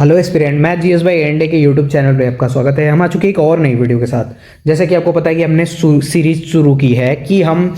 Hello aspirant, मैं GS भाई एंडे के यूट्यूब चैनल पे आपका स्वागत है। हम आ चुके हैं एक और नई वीडियो के साथ। जैसे कि आपको पता है कि हमने सीरीज शुरू की है कि हम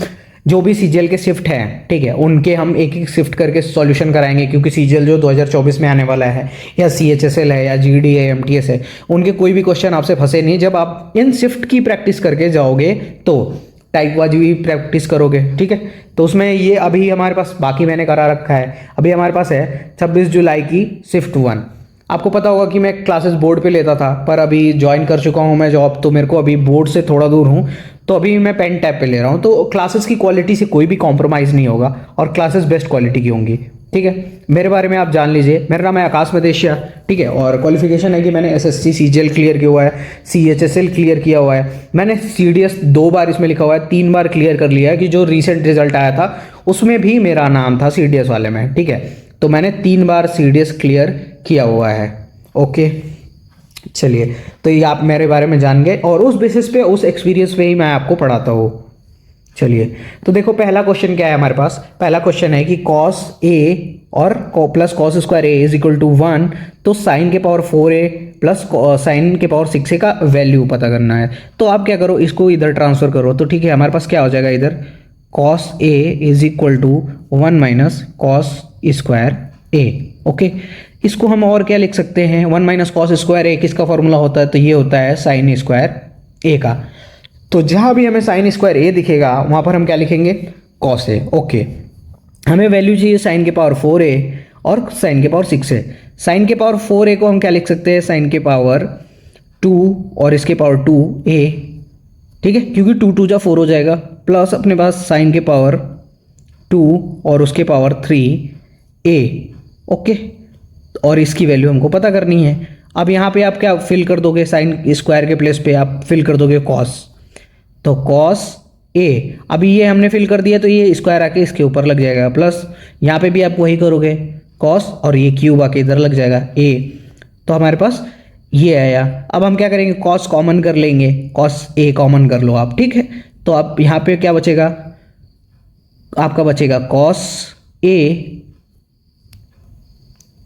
जो भी सीजीएल के शिफ्ट हैं, ठीक है, उनके हम एक एक शिफ्ट करके सॉल्यूशन कराएंगे। क्योंकि सीजीएल जो 2024 में आने वाला है, या सीएचएसएल है, या जीडी है, एमटीएस है, उनके कोई भी क्वेश्चन आपसे फंसे नहीं। जब आप इन शिफ्ट की प्रैक्टिस करके जाओगे तो टाइप वाइज भी प्रैक्टिस करोगे, ठीक है। तो उसमें ये अभी हमारे पास बाकी मैंने करा रखा है। अभी हमारे पास है 26 जुलाई की शिफ्ट 1। आपको पता होगा कि मैं क्लासेस बोर्ड पे लेता था, पर अभी ज्वाइन कर चुका हूँ मैं जॉब, तो मेरे को अभी बोर्ड से थोड़ा दूर हूँ, तो अभी मैं पेन टैब पे ले रहा हूँ। तो क्लासेस की क्वालिटी से कोई भी कॉम्प्रोमाइज़ नहीं होगा और क्लासेस बेस्ट क्वालिटी की होंगी, ठीक है। मेरे बारे में आप जान लीजिए। मेरा नाम है आकाश मदेशिया, ठीक है, और क्वालिफिकेशन है कि मैंने एसएससी सीजीएल क्लियर किया हुआ है, सीएचएसएल क्लियर किया हुआ है, मैंने सीडीएस 2 बार इसमें लिखा हुआ है, 3 बार क्लियर कर लिया है। कि जो रिसेंट रिजल्ट आया था उसमें भी मेरा नाम था सीडीएस वाले में, ठीक है। तो मैंने 3 बार सीडीएस क्लियर किया हुआ है, ओके। चलिए, तो ये आप मेरे बारे में जान गए और उस बेसिस पे, उस एक्सपीरियंस पे ही मैं आपको पढ़ाता हूँ। चलिए, तो देखो पहला क्वेश्चन क्या है हमारे पास। पहला क्वेश्चन है कि कॉस ए और plus cos square A is equal to 1, तो साइन के पावर 4a प्लस साइन के पावर 6a का वैल्यू पता करना है। तो आप क्या करो, इसको इधर ट्रांसफर करो। तो ठीक है, हमारे पास क्या हो जाएगा इधर, cos A is equal to 1 minus cos square A, okay. इसको हम और क्या लिख सकते हैं, 1 माइनस कॉस स्क्वायर ए किसका फॉर्मूला होता है, तो ये होता है साइन स्क्वायर ए का। तो जहां भी हमें साइन स्क्वायर ए दिखेगा वहां पर हम क्या लिखेंगे, कॉस ए, ओके। हमें वैल्यू चाहिए साइन के पावर 4a और साइन के पावर 6a। साइन के पावर 4a को हम क्या लिख सकते हैं, साइन के पावर 2 और इसके पावर 2a, ठीक है, क्योंकि 2 2 जा 4 हो जाएगा, प्लस अपने पास साइन के पावर 2 और उसके पावर 3a, ओके। और इसकी वैल्यू हमको पता करनी है। अब यहाँ पे आप क्या फिल कर दोगे, साइन स्क्वायर के प्लेस पे आप फिल कर दोगे कॉस, तो कॉस ए। अभी ये हमने फिल कर दिया तो ये स्क्वायर आके इसके ऊपर लग जाएगा, प्लस यहाँ पे भी आप वही करोगे कॉस, और ये क्यूब आके इधर लग जाएगा ए। तो हमारे पास ये आया। अब हम क्या करेंगे, कॉस कॉमन कर लेंगे, कॉस ए कॉमन कर लो आप, ठीक है। तो अब यहाँ पे क्या बचेगा, आपका बचेगा कॉस ए,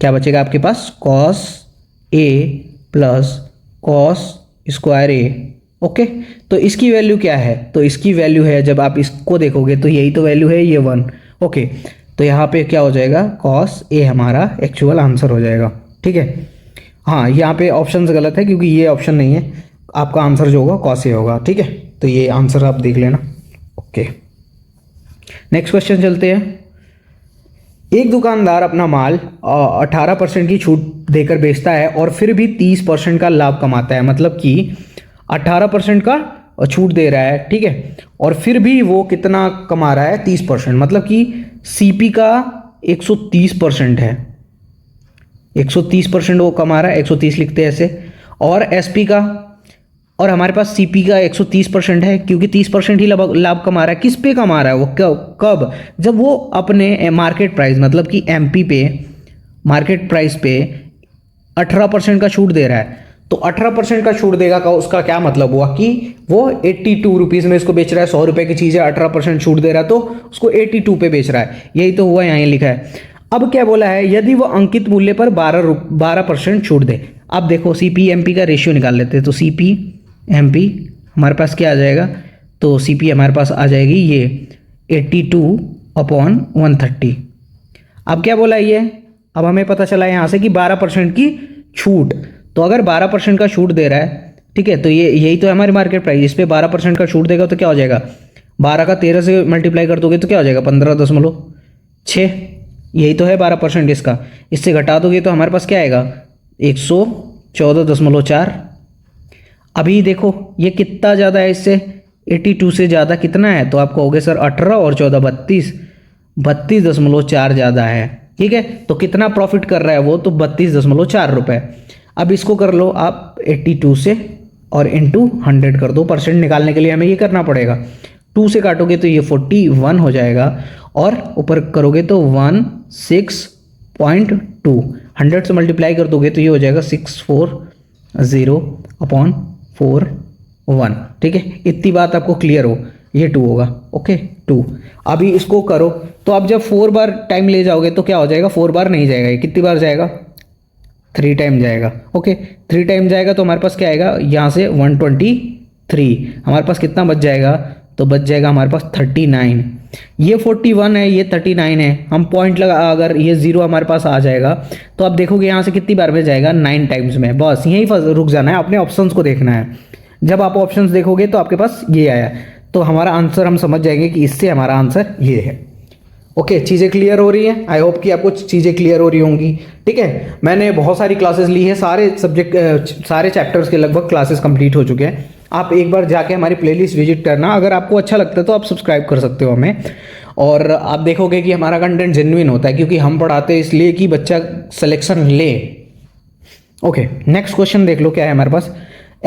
क्या बचेगा आपके पास, cos A plus cos square A, okay. तो इसकी वैल्यू क्या है, तो इसकी वैल्यू है, जब आप इसको देखोगे तो यही तो वैल्यू है, ये 1, ओके। तो यहाँ पे क्या हो जाएगा, कॉस ए हमारा एक्चुअल आंसर हो जाएगा, ठीक है। हाँ, यहाँ पे ऑप्शंस गलत है क्योंकि ये ऑप्शन नहीं है, आपका आंसर जो होगा कॉस ए होगा, ठीक है। तो ये आंसर आप देख लेना, ओके। नेक्स्ट क्वेश्चन चलते हैं। एक दुकानदार अपना माल 18% की छूट देकर बेचता है और फिर भी 30% का लाभ कमाता है। मतलब कि 18% का छूट दे रहा है, ठीक है, और फिर भी वो कितना कमा रहा है, 30%। मतलब कि सीपी का 130% है, 130% वो कमा रहा है, 130 लिखते हैं ऐसे। और एसपी का, और हमारे पास सीपी का 130% है, क्योंकि 30% ही लाभ कमा रहा है। किस पे कमा रहा है वो, कब, जब वो अपने मार्केट प्राइस, मतलब कि एमपी पे मार्केट प्राइस पे 18% का छूट दे रहा है। तो 18% का छूट देगा का उसका क्या मतलब हुआ कि वो 82 रुपीज़ में इसको बेच रहा है। 100 रुपये की चीज़ है, 18% छूट दे रहा है तो उसको 82 पे बेच रहा है। यही तो हुआ, यहाँ लिखा है। अब क्या बोला है, यदि वो अंकित मूल्य पर 12% छूट दे। अब देखो सीपी एमपी का रेशियो निकाल लेते हैं। तो सीपी एमपी हमारे पास क्या आ जाएगा, तो सीपी हमारे पास आ जाएगी ये 82/130। अब क्या बोला ये, अब हमें पता चला यहाँ से कि 12% की छूट। तो अगर 12% का छूट दे रहा है, ठीक है, तो ये यही तो है हमारी मार्केट प्राइस। इस पर 12% का छूट देगा तो क्या हो जाएगा, 12 का 13 से मल्टीप्लाई कर दोगे तो क्या हो जाएगा, 15.6। यही तो है 12% इसका। इससे घटा दोगे तो हमारे पास क्या आएगा, 114.4। अभी देखो ये कितना ज़्यादा है इससे, 82 से ज़्यादा कितना है, तो आप कहोगे सर 18 और 14 32.4 ज़्यादा है, ठीक है। तो कितना प्रॉफिट कर रहा है वो, तो 32.4 रुपये। अब इसको कर लो आप 82 से और इंटू 100 कर दो। परसेंट निकालने के लिए हमें ये करना पड़ेगा, 2 से काटोगे तो ये 41 हो जाएगा, और ऊपर करोगे तो 16.2, 100 से मल्टीप्लाई कर दोगे तो ये हो जाएगा 640/41, ठीक है। इतनी बात आपको क्लियर हो, ये 2 होगा, ओके 2। अभी इसको करो तो अब जब 4 बार टाइम ले जाओगे तो क्या हो जाएगा, 4 बार नहीं जाएगा, ये कितनी बार जाएगा, 3 टाइम जाएगा। ओके, 3 टाइम जाएगा तो हमारे पास क्या आएगा, यहाँ से 123, हमारे पास कितना बच जाएगा, तो बच जाएगा हमारे पास 39। ये 41 है, ये 39 है, हम पॉइंट लगा, अगर ये 0 हमारे पास आ जाएगा तो आप देखोगे यहाँ से कितनी बार में जाएगा, 9 टाइम्स में। बस यहीं रुक जाना है, अपने ऑप्शंस को देखना है। जब आप ऑप्शंस देखोगे तो आपके पास ये आया, तो हमारा आंसर हम समझ जाएंगे कि इससे हमारा आंसर ये है। ओके, चीज़ें क्लियर हो रही हैं? आई होप कि आपको चीज़ें क्लियर हो रही होंगी। ठीक है, मैंने बहुत सारी क्लासेस ली है, सारे सब्जेक्ट सारे चैप्टर्स के लगभग क्लासेस कंप्लीट हो चुके हैं। आप एक बार जाके हमारी प्लेलिस्ट विजिट करना, अगर आपको अच्छा लगता है तो आप सब्सक्राइब कर सकते हो हमें, और आप देखोगे कि हमारा कंटेंट जेन्युइन होता है, क्योंकि हम पढ़ाते हैं इसलिए कि बच्चा सिलेक्शन ले। ओके, नेक्स्ट क्वेश्चन देख लो क्या है हमारे पास।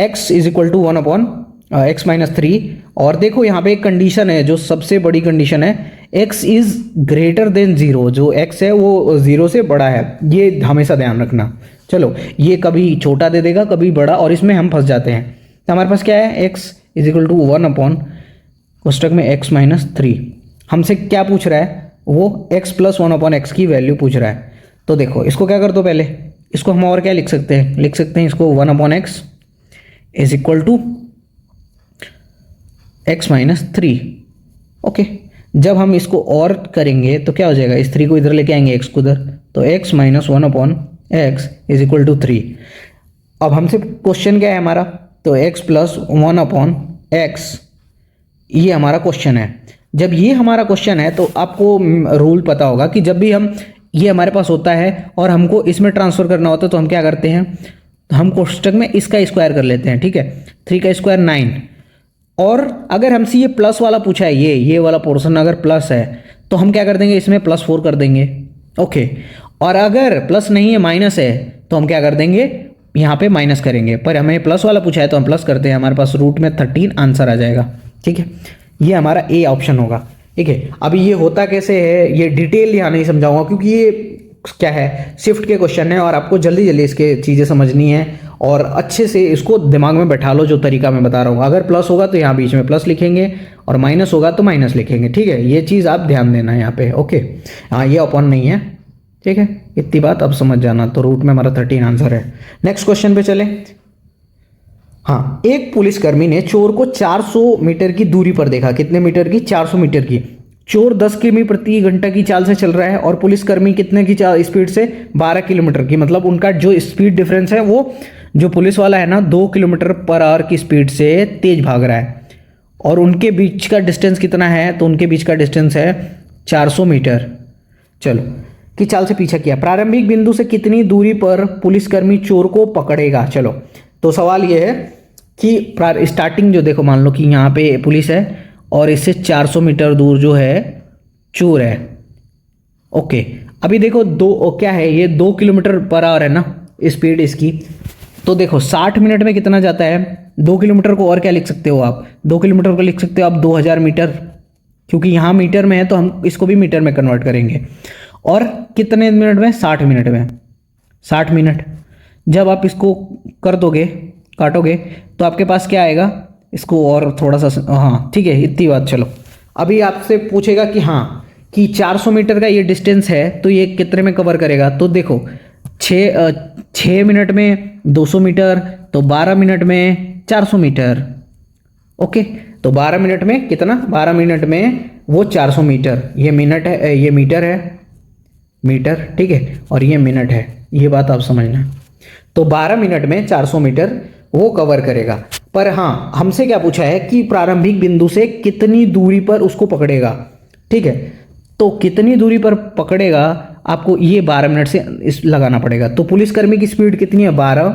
x is equal to 1/x-3, और देखो यहाँ पे एक कंडीशन है जो सबसे बड़ी कंडीशन है, x इज ग्रेटर देन 0, जो x है वो 0 से बड़ा है, ये हमेशा ध्यान रखना। चलो, ये कभी छोटा दे देगा कभी बड़ा, और इसमें हम फंस जाते हैं। तो हमारे पास क्या है, x इज इक्वल टू 1/कोष्टक में x-3, हमसे क्या पूछ रहा है, वो x प्लस 1/x की वैल्यू पूछ रहा है। तो देखो इसको क्या कर दो, पहले इसको हम और क्या लिख सकते हैं, लिख सकते हैं इसको 1/x is equal to x-3। Okay, जब हम इसको और करेंगे तो क्या हो जाएगा, इस 3 को इधर लेके आएंगे, x को इधर, तो x minus 1/x is equal to 3। अब हमसे क्वेश्चन क्या है हमारा, तो x प्लस 1/x, ये हमारा क्वेश्चन है। जब ये हमारा क्वेश्चन है तो आपको रूल पता होगा कि जब भी हम ये हमारे पास होता है और हमको इसमें ट्रांसफर करना होता है तो हम क्या करते हैं, तो हम कोष्टक में इसका स्क्वायर कर लेते हैं। ठीक है, 3 का स्क्वायर 9, और अगर हमसे ये प्लस वाला पूछा है, ये वाला पोर्शन अगर प्लस है तो हम क्या कर देंगे, इसमें +4 कर देंगे। ओके, और अगर प्लस नहीं है माइनस है तो हम क्या कर देंगे, यहाँ पे माइनस करेंगे, पर हमें प्लस वाला पूछा है तो हम प्लस करते हैं, हमारे पास रूट में 13 आंसर आ जाएगा। ठीक है, ये हमारा ए ऑप्शन होगा। ठीक है, अभी ये होता कैसे है ये डिटेल यहाँ नहीं समझाऊंगा, क्योंकि ये क्या है, शिफ्ट के क्वेश्चन है और आपको जल्दी जल्दी इसके चीज़ें समझनी है, और अच्छे से इसको दिमाग में बैठा लो जो तरीका मैं बता रहा हूँ। अगर प्लस होगा तो यहाँ बीच में प्लस लिखेंगे, और माइनस होगा तो माइनस लिखेंगे। ठीक है, ये चीज़ आप ध्यान देना यहाँ पे। ओके, हाँ, ये अपॉन नहीं है। ठीक है, इतनी बात अब समझ जाना। तो रूट में हमारा 13 आंसर है। नेक्स्ट क्वेश्चन पे चले। हाँ, एक पुलिसकर्मी ने चोर को 400 मीटर की दूरी पर देखा। कितने मीटर की, 400 मीटर की। चोर 10 किमी प्रति घंटा की चाल से चल रहा है और पुलिसकर्मी कितने की स्पीड से, 12 किलोमीटर की। मतलब उनका जो स्पीड डिफरेंस है, वो जो पुलिस वाला है ना 2 किलोमीटर पर आवर की स्पीड से तेज भाग रहा है, और उनके बीच का डिस्टेंस कितना है, तो उनके बीच का डिस्टेंस है 400 मीटर। चलो, की चाल से पीछा किया। प्रारंभिक बिंदु से कितनी दूरी पर पुलिसकर्मी चोर को पकड़ेगा। चलो, तो सवाल ये है कि स्टार्टिंग जो देखो, मान लो कि यहाँ पे पुलिस है और इससे 400 मीटर दूर जो है चोर है। ओके, अभी देखो क्या है, ये 2 किलोमीटर पर आवर है ना स्पीड इसकी। तो देखो 60 मिनट में कितना जाता है, 2 किलोमीटर को और क्या लिख सकते हो आप, 2 किलोमीटर को लिख सकते हो आप 2000 मीटर, क्योंकि यहाँ मीटर में है तो हम इसको भी मीटर में कन्वर्ट करेंगे। और कितने मिनट में, 60 मिनट में, 60 मिनट। जब आप इसको कर दोगे, काटोगे, तो आपके पास क्या आएगा, इसको और थोड़ा सा, हाँ ठीक है, इतनी बात। चलो, अभी आपसे पूछेगा कि हाँ कि 400 मीटर का ये डिस्टेंस है तो ये कितने में कवर करेगा। तो देखो 6 मिनट में 200 मीटर, तो 12 मिनट में 400 मीटर। ओके, तो 12 मिनट में कितना, 12 मिनट में वो 400 मीटर। ये मिनट है, ये मीटर है, मीटर, ठीक है, और ये मिनट है, ये बात आप समझना। तो 12 मिनट में 400 मीटर वो कवर करेगा। पर हाँ, हमसे क्या पूछा है कि प्रारंभिक बिंदु से कितनी दूरी पर उसको पकड़ेगा। ठीक है, तो कितनी दूरी पर पकड़ेगा आपको ये 12 मिनट से इस लगाना पड़ेगा। तो पुलिसकर्मी की स्पीड कितनी है, 12,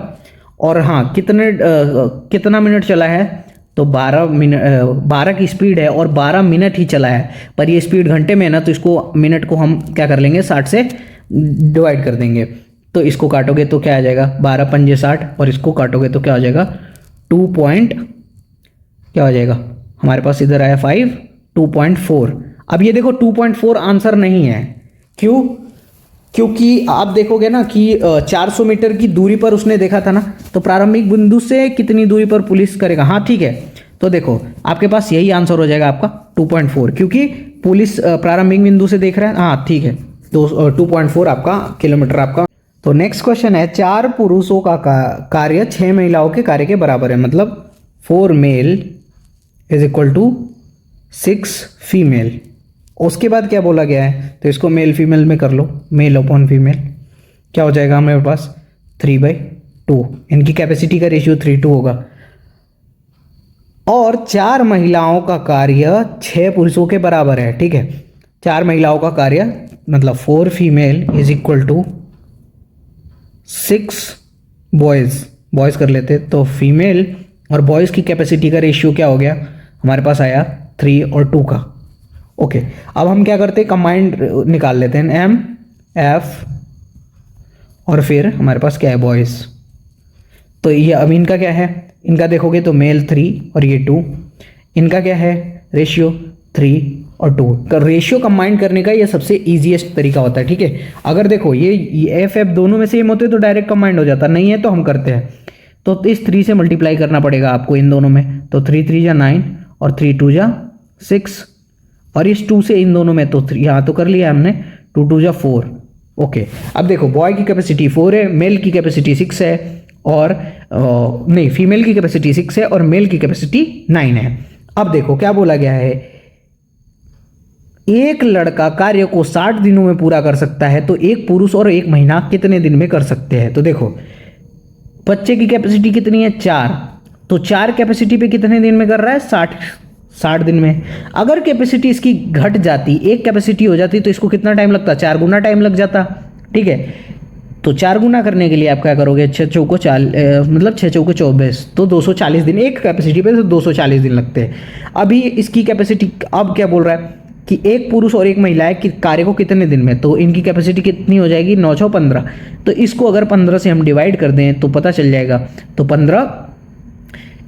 और हाँ कितना मिनट चला है, तो 12 मिनट, 12 की स्पीड है और 12 मिनट ही चला है। पर ये स्पीड घंटे में है ना, तो इसको मिनट को हम क्या कर लेंगे, 60 से डिवाइड कर देंगे। तो इसको काटोगे तो क्या आ जाएगा, 12 पंजे 60, और इसको काटोगे तो क्या हो जाएगा, 2 पॉइंट क्या हो जाएगा हमारे पास, इधर आया 5, 2.4। अब ये देखो 2.4 आंसर नहीं है, क्यों, क्योंकि आप देखोगे ना कि 400 मीटर की दूरी पर उसने देखा था ना, तो प्रारंभिक बिंदु से कितनी दूरी पर पुलिस करेगा। हाँ ठीक है, तो देखो आपके पास यही आंसर हो जाएगा आपका 2.4, क्योंकि पुलिस प्रारंभिक बिंदु से देख रहा है। हाँ ठीक है, तो 2.4 आपका किलोमीटर आपका। तो नेक्स्ट क्वेश्चन है, 4 पुरुषों का कार्य 6 महिलाओं के कार्य के बराबर है, मतलब 4 male is equal to 6 female. उसके बाद क्या बोला गया है, तो इसको मेल फीमेल में कर लो, मेल अपॉन फीमेल, क्या हो जाएगा हमारे पास 3/2। इनकी कैपेसिटी का रेशियो 3:2 होगा। और 4 महिलाओं का कार्य 6 पुरुषों के बराबर है, ठीक है। 4 महिलाओं का कार्य मतलब 4 female is equal to 6 boys, boys कर लेते तो फीमेल और बॉयज़ की कैपेसिटी का रेशियो क्या हो गया हमारे पास आया 3 और 2 का। ओके, अब हम क्या करते हैं, कंबाइंड निकाल लेते हैं, एम एफ और फिर हमारे पास क्या है बॉयज़। तो ये अब इनका क्या है, इनका देखोगे तो मेल 3 और ये 2, इनका क्या है रेशियो 3 और 2 का रेशियो कंबाइन करने का ये सबसे इजीएस्ट तरीका होता है, ठीक है। अगर देखो ये एफ एफ दोनों में सेम होते तो डायरेक्ट कंबाइंड हो जाता, नहीं है तो हम करते हैं, तो इस 3 से मल्टीप्लाई करना पड़ेगा आपको इन दोनों में, तो 3 3 जा 9 और 3 2 जा 6 और इस 2 से इन दोनों में तो यहाँ तो कर लिया हमने, 2 2 जा 4। ओके, अब देखो बॉय की कैपेसिटी 4 है, मेल की कैपेसिटी 6 है और नहीं फीमेल की कैपेसिटी 6 है और मेल की कैपेसिटी 9 है। अब देखो क्या बोला गया है, एक लड़का कार्य को 60 दिनों में पूरा कर सकता है, तो एक पुरुष और एक महिला कितने दिन में कर सकते हैं। तो देखो बच्चे की कैपेसिटी कितनी है 4, तो 4 कैपेसिटी पे कितने दिन में कर रहा है 60 दिन में। अगर कैपेसिटी इसकी घट जाती, एक कैपेसिटी हो जाती, तो इसको कितना टाइम लगता, 4 गुना टाइम लग जाता, ठीक है। तो 4 गुना करने के लिए आप क्या करोगे, 6 चौको 24, तो 240 दिन, एक कैपेसिटी पे तो 240 दिन लगते हैं। अभी इसकी कैपेसिटी अब क्या बोल रहा है कि एक पुरुष और एक महिला है कि कार्य को कितने दिन में, तो इनकी कैपेसिटी कितनी हो जाएगी 9 6 15, तो इसको अगर 15 से हम डिवाइड कर दें तो पता चल जाएगा, तो 15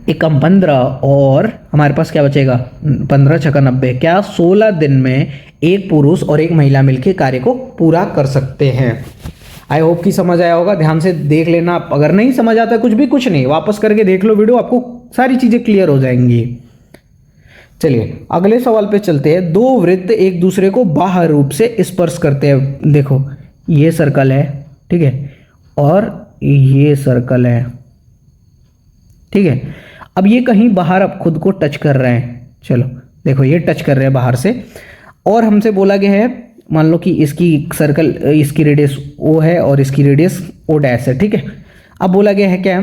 एकम 15 और हमारे पास क्या बचेगा 15 छक्का 90, क्या 16 दिन में एक पुरुष और एक महिला मिलकर कार्य को पूरा कर सकते हैं। आई होप कि समझ आया होगा, ध्यान से देख लेना, अगर नहीं समझ आता कुछ नहीं वापस करके देख लो वीडियो, आपको सारी चीज़ें क्लियर हो जाएंगी। चलिए अगले सवाल पे चलते हैं। 2 वृत्त एक दूसरे को बाह्य रूप से स्पर्श करते हैं, देखो ये सर्कल है, ठीक है, और ये सर्कल है, ठीक है। अब ये कहीं बाहर अब खुद को टच कर रहे हैं, चलो देखो ये टच कर रहे हैं बाहर से, और हमसे बोला गया है मान लो कि इसकी सर्कल, इसकी रेडियस ओ है और इसकी रेडियस ओ डैश है, ठीक है। अब बोला गया है क्या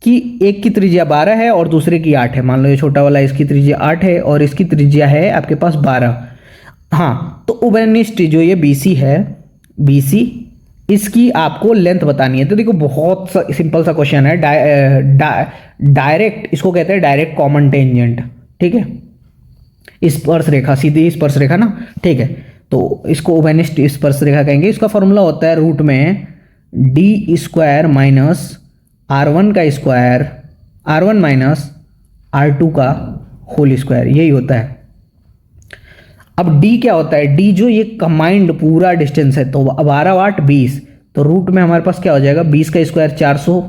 कि एक की त्रिज्या 12 है और दूसरे की 8 है, मान लो ये छोटा वाला इसकी त्रिज्या 8 है और इसकी त्रिज्या है आपके पास 12। हाँ, तो उभयनिष्ठ जो ये BC है, BC इसकी आपको लेंथ बतानी है। तो देखो बहुत सिंपल सा क्वेश्चन है, डायरेक्ट इसको कहते हैं डायरेक्ट कॉमन टेंजेंट, ठीक है, स्पर्श रेखा, सीधी स्पर्श रेखा ना, ठीक है। तो इसको उभयनिष्ठ स्पर्श रेखा कहेंगे। इसका फॉर्मूला होता है रूट में d² माइनस R1 का स्क्वायर, R1 माइनस R2 का होल स्क्वायर, यही होता है। अब d क्या होता है, d जो ये कंबाइंड पूरा डिस्टेंस है, तो 12 8 20, तो रूट में हमारे पास क्या हो जाएगा 20 का square 400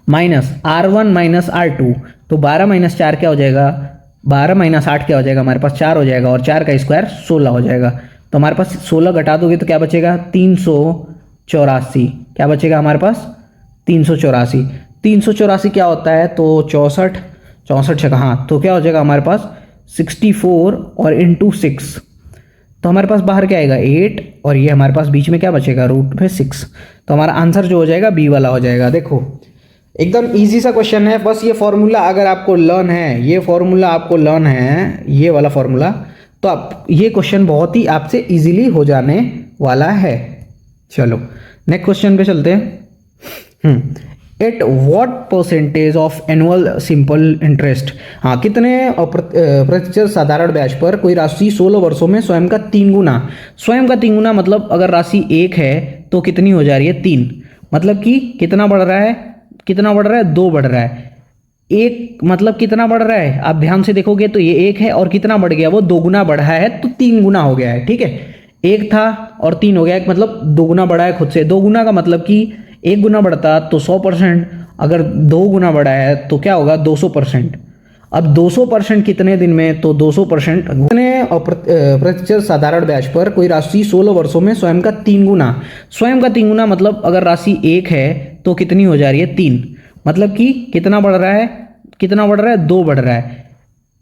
minus R1 minus R2, तो 12 माइनस 4 क्या हो जाएगा, 12 माइनस 8 क्या हो जाएगा हमारे पास 4 हो जाएगा, और 4 का स्क्वायर 16 हो जाएगा। तो हमारे पास 16 घटा दोगे तो क्या बचेगा 384, क्या बचेगा हमारे पास 384। 384 क्या होता है, तो 64 छक्का, हाँ, तो क्या हो जाएगा हमारे पास 64 और इंटू 6, तो हमारे पास बाहर क्या आएगा 8 और ये हमारे पास बीच में क्या बचेगा रूट में 6, तो हमारा आंसर जो हो जाएगा बी वाला हो जाएगा। देखो एकदम इजी सा क्वेश्चन है, बस ये फॉर्मूला अगर आपको लर्न है, ये फॉर्मूला आपको लर्न है, ये वाला फॉर्मूला, तो आप ये क्वेश्चन बहुत ही आपसे इजीली हो जाने वाला है। चलो नेक्स्ट क्वेश्चन पे चलते हैं। At what percentage of annual simple interest, हाँ कितने प्रतिशत साधारण ब्याज पर कोई राशि 16 वर्षों में स्वयं का 3 गुना, स्वयं का 3 गुना मतलब अगर राशि 1 है तो कितनी हो जा रही है 3, मतलब कि कितना बढ़ रहा है, कितना बढ़ रहा है 2 बढ़ रहा है, 1 मतलब कितना बढ़ रहा है, आप ध्यान से देखोगे तो ये 1 है और कितना बढ़ गया वो 2 गुना बढ़ा है, तो 3 गुना हो गया है, ठीक है। 1 था और 3 हो गया, मतलब 2 गुना बढ़ा है खुद से। 2 गुना का मतलब कि 1 गुना बढ़ता तो 100%, अगर 2 गुना बढ़ा है तो क्या होगा 200%। अब 200% कितने दिन में, तो 200% कितने प्रतिशत साधारण ब्याज पर कोई राशि 16 वर्षों में स्वयं का 3 गुना, स्वयं का 3 गुना मतलब अगर राशि 1 है तो कितनी हो जा रही है 3, मतलब कि कितना बढ़ रहा है, कितना बढ़ रहा है 2 बढ़ रहा है,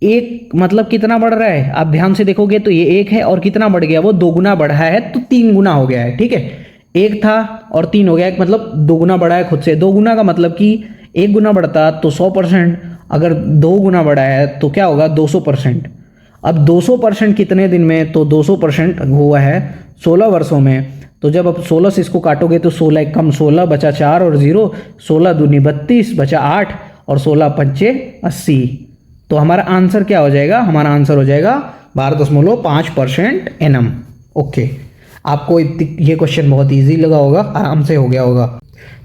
एक मतलब कितना बढ़ रहा है, आप ध्यान से देखोगे तो ये 1 है और कितना बढ़ गया, वो 2 गुना बढ़ा है तो 3 गुना हो गया है। ठीक है, 1 था और 3 हो गया, मतलब 2 गुना बढ़ा है खुद से। 2 गुना का मतलब कि 1 गुना बढ़ता तो 100%, अगर 2 गुना बढ़ा है तो क्या होगा 200%। अब 200% कितने दिन में, तो 200% हुआ है 16 वर्षों में। तो जब अब 16 से इसको काटोगे तो 16 कम 16 बचा 4 और 0, 16 दूनी 32 बचा 8 और 16 पंचे 80। तो हमारा आंसर क्या हो जाएगा, हमारा आंसर हो जाएगा 12.5% एनम। ओके, आपको ये क्वेश्चन बहुत इजी लगा होगा, आराम से हो गया होगा।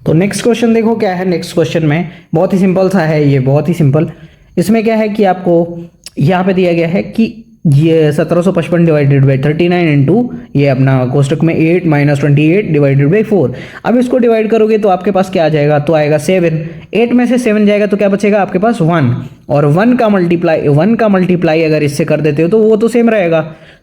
तो नेक्स्ट क्वेश्चन देखो क्या है। नेक्स्ट क्वेश्चन में बहुत ही सिंपल सा है, ये बहुत ही सिंपल। इसमें क्या है कि आपको यहाँ पे दिया गया है कि ये 1755 डिवाइडेड बाई 39 इंटू ये अपना कोष्टक में 8 माइनस 28 डिवाइडेड बाई 4। अब इसको डिवाइड करोगे तो आपके पास क्या आ जाएगा, तो आएगा 7। 8 में से 7 जाएगा तो क्या बचेगा आपके पास 1, और 1 का मल्टीप्लाई अगर इससे कर देते हो तो वो तो सेम रहेगा।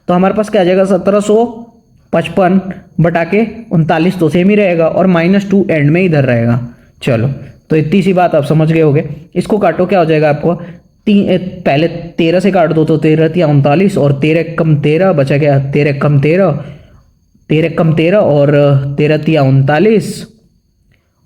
तो हमारे पास क्या आ जाएगा 1755 बटा के 39 तो सेम ही रहेगा, और -2 एंड में इधर रहेगा। चलो, तो इतनी सी बात आप समझ गए होगे। इसको काटो, क्या हो जाएगा आपको, पहले 13 से काट दो तो 13 × 39 और 13 कम 13 बचा गया 13 कम 13, 13 कम 13 और 13 × 39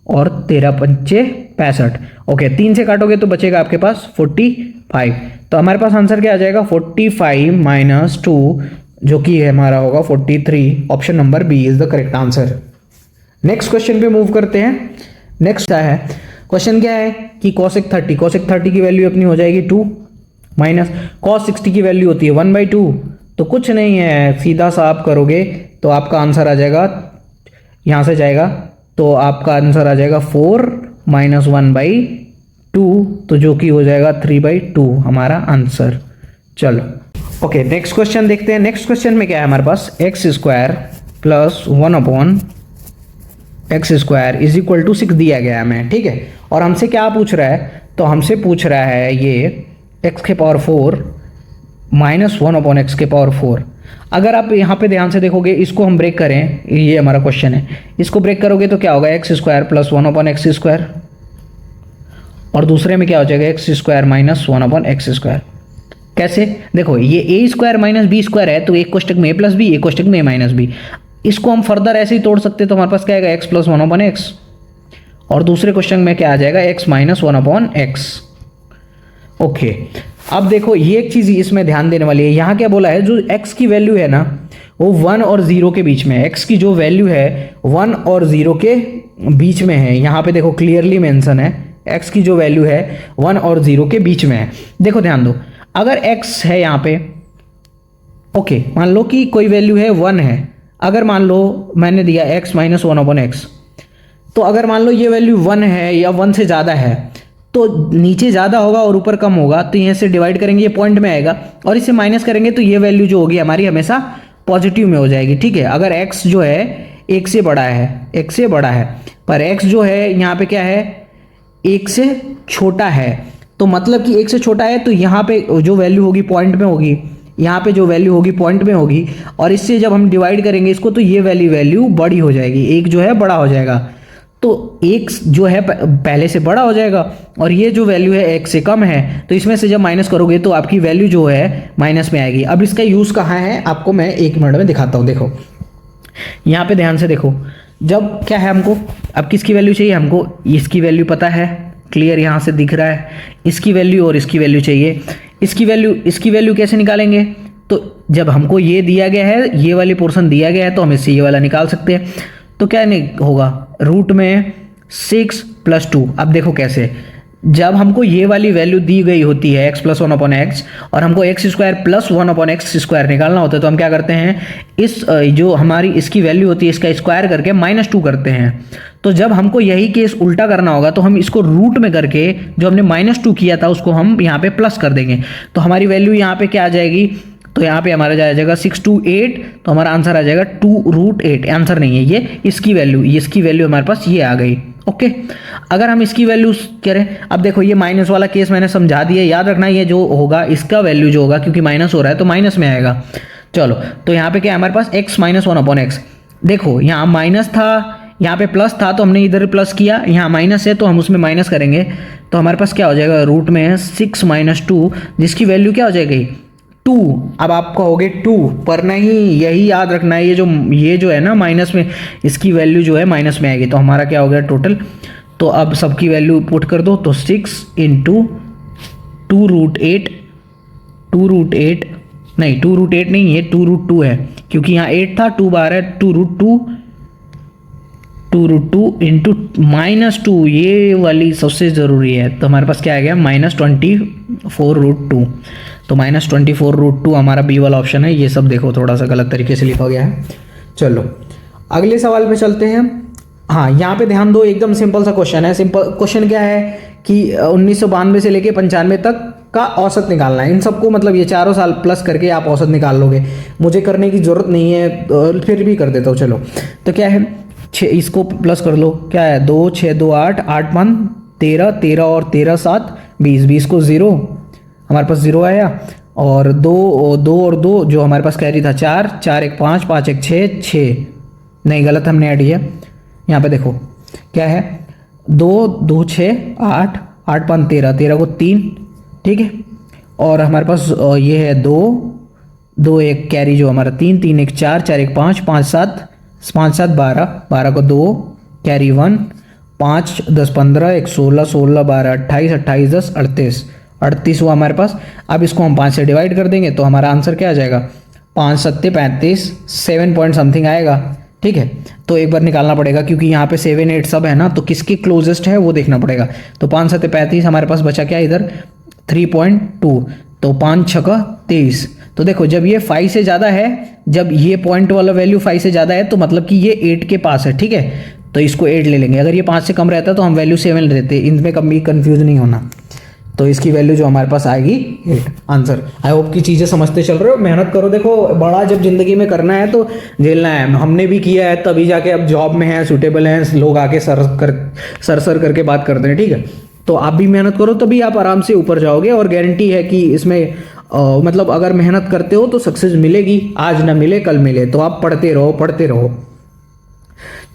और 13 पंचे 65। ओके, 3 से काटोगे तो बचेगा आपके पास 45। तो हमारे पास आंसर क्या आ जाएगा 45 - 2, जो कि हमारा होगा 43। Option number B is the correct answer. Next question पे मूव करते हैं। नेक्स्ट है क्वेश्चन क्या है कि cosec 30 की वैल्यू अपनी हो जाएगी 2 माइनस cos 60 की वैल्यू होती है 1/2। तो कुछ नहीं है, सीधा सा आप करोगे तो आपका आंसर आ जाएगा, यहाँ से जाएगा तो आपका आंसर आ जाएगा 4 - 1/2, तो जो कि हो जाएगा 3/2 हमारा आंसर। चलो, ओके, नेक्स्ट क्वेश्चन देखते हैं। नेक्स्ट क्वेश्चन में क्या है हमारे पास, x² + 1/x² is equal to 6 दिया गया है हमें। ठीक है, और हमसे क्या पूछ रहा है, तो हमसे पूछ रहा है ये x⁴ - 1/x⁴। अगर आप यहाँ पे ध्यान से देखोगे, इसको हम ब्रेक करें, ये हमारा क्वेश्चन है, इसको ब्रेक करोगे तो क्या होगा x² + 1/x², और दूसरे में क्या हो जाएगा x² - 1/x²। कैसे, देखो ये a² - b² है, तो एक कोष्टक में a + b, एक कोष्टक में a - b। इसको हम फर्दर ऐसे ही तोड़ सकते हैं, तो हमारे पास क्या आएगा x + 1/x, और दूसरे क्वेश्चन में क्या आ जाएगा x - 1/x। ओके, अब देखो ये एक चीज इसमें ध्यान देने वाली है, यहाँ क्या बोला है, जो x की वैल्यू है ना वो 1 और 0 के बीच में है। x की जो वैल्यू है 1 और 0 के बीच में है, यहाँ पे देखो क्लियरली मेंशन है, x की जो वैल्यू है 1 और 0 के बीच में है। देखो ध्यान दो, अगर x है यहाँ पे, ओके, मान लो कि कोई वैल्यू है 1 है, अगर मान लो मैंने दिया x - 1/x, तो अगर मान लो ये वैल्यू 1 है या 1 से ज़्यादा है, तो नीचे ज़्यादा होगा और ऊपर कम होगा, तो यहाँ से डिवाइड करेंगे ये पॉइंट में आएगा, और इससे माइनस करेंगे तो ये वैल्यू जो होगी हमारी हमेशा पॉजिटिव में हो जाएगी। ठीक है, अगर x जो है 1 से बड़ा है, 1 से बड़ा है, पर x जो है यहाँ पे क्या है 1 से छोटा है, तो मतलब कि 1 से छोटा है, तो यहाँ पे जो वैल्यू होगी पॉइंट में होगी, यहाँ पे जो वैल्यू होगी पॉइंट में होगी, और इससे जब हम डिवाइड करेंगे इसको तो ये वैल्यू बड़ी हो जाएगी, 1 जो है बड़ा हो जाएगा, तो 1 जो है पहले से बड़ा हो जाएगा, और ये जो वैल्यू है 1 से कम है, तो इसमें से जब माइनस करोगे तो आपकी वैल्यू जो है माइनस में आएगी। अब इसका यूज़ कहाँ है आपको मैं 1 मिनट में दिखाता हूँ। देखो यहाँ पे ध्यान से देखो, जब क्या है हमको, अब किसकी वैल्यू चाहिए हमको, इसकी वैल्यू पता है, क्लियर यहाँ से दिख रहा है, इसकी वैल्यू और इसकी वैल्यू चाहिए। इसकी वैल्यू कैसे निकालेंगे, तो जब हमको ये दिया गया है, ये वाली पोर्शन दिया गया है, तो हम इससे ये वाला निकाल सकते हैं। तो क्या नहीं होगा, रूट में 6 + 2। अब देखो कैसे, जब हमको ये वाली वैल्यू दी गई होती है x + 1/x, और हमको x² + 1/x² निकालना होता है, तो हम क्या करते हैं, इस जो हमारी इसकी वैल्यू होती है इसका स्क्वायर करके -2 करते हैं। तो जब हमको यही केस उल्टा करना होगा, तो हम इसको रूट में करके जो हमने -2 किया था उसको हम यहाँ पे प्लस कर देंगे, तो हमारी वैल्यू यहाँ पे क्या आ जाएगी, तो यहाँ पे हमारा जाएगा 6 to 8, तो हमारा आंसर आ जाएगा 2√8। आंसर नहीं है ये, इसकी वैल्यू हमारे पास ये आ गई। ओके। अगर हम इसकी वैल्यू करें, अब देखो ये माइनस वाला केस मैंने समझा दिया, याद रखना ये जो होगा इसका वैल्यू जो होगा, क्योंकि माइनस हो रहा है तो माइनस में आएगा। चलो तो यहाँ पे क्या है हमारे पास x minus one upon x. देखो यहाँ माइनस था, यहाँ पे प्लस था तो हमने इधर प्लस किया, यहाँ माइनस है तो हम उसमें माइनस करेंगे, तो हमारे पास क्या हो जाएगा, रूट में है 6 माइनस 2, जिसकी वैल्यू क्या हो जाएगी 2। अब आप कहोगे 2 पर नहीं, यही याद रखना है, ये जो है ना माइनस में, इसकी वैल्यू जो है माइनस में आएगी। तो हमारा क्या हो गया टोटल, तो अब सबकी वैल्यू पुट कर दो, तो 6 इंटू 2√8, 2√8 नहीं, 2√8 नहीं, ये 2√2 है, क्योंकि यहाँ 8 था, 2 बार है, 2√2 इंटू -2, ये वाली सबसे ज़रूरी है। तो हमारे पास क्या आ गया -24√2। तो -24√2 हमारा बी वाला ऑप्शन है। ये सब देखो थोड़ा सा गलत तरीके से लिखा गया है। चलो अगले सवाल पे चलते हैं। हाँ यहाँ पे ध्यान दो, एकदम सिंपल सा क्वेश्चन है। सिंपल क्वेश्चन क्या है कि 1992 से लेके 95 तक का औसत निकालना है। इन सबको मतलब ये चारों साल प्लस करके आप औसत निकाल लोगे, मुझे करने की ज़रूरत नहीं है, फिर भी कर देता हूँ। चलो तो क्या है, 6 इसको प्लस कर लो, क्या है 2 6 2 8 8 5 13, 13 और 13 7 20, 20 को 0 हमारे पास 0 आया, और 2 और 2 जो हमारे पास कैरी था 4, 4 1 5, 5 1 6, 6 नहीं गलत हमने ऐड किया। यहाँ पे देखो क्या है 2 2 6 8 8 5 13, 13 को 3, ठीक है, और हमारे पास ये है 2 2 1 कैरी जो हमारा 3 3 1 4, 4 1 5, 5 7 5 7 12, 12 को 2 कैरी 1, 5 10 15 1 16 16 12 28 28 10 38, 38 हुआ हमारे पास। अब इसको हम 5 से डिवाइड कर देंगे तो हमारा आंसर क्या आ जाएगा, 5 7 35, 7 पॉइंट समथिंग आएगा, ठीक है। तो एक बार निकालना पड़ेगा क्योंकि यहाँ पे 7 8 सब है ना, तो किसके क्लोजेस्ट है वो देखना पड़ेगा। तो 5 7 35, हमारे पास बचा क्या इधर 3.2, तो 5 6 23। तो देखो जब ये 5 से ज़्यादा है, जब ये पॉइंट वाला वैल्यू 5 से ज़्यादा है तो मतलब कि ये 8 के पास है, ठीक है, तो इसको 8 ले लेंगे। अगर ये 5 से कम रहता तो हम वैल्यू 7 ले लेते, इनमें कभी कंफ्यूज नहीं होना। तो इसकी वैल्यू जो हमारे पास आएगी 8 आंसर। आई होप की चीज़ें समझते चल रहे हो, मेहनत करो। देखो बड़ा जब जिंदगी में करना है तो झेलना है, हमने भी किया है, तभी जाके अब जॉब में है, सूटेबल हैं, लोग आके सर करके बात करते हैं, ठीक है। तो आप भी मेहनत करो तभी आप आराम से ऊपर जाओगे, और गारंटी है कि इसमें मतलब अगर मेहनत करते हो तो सक्सेस मिलेगी, आज ना मिले कल मिले। तो आप पढ़ते रहो पढ़ते रहो।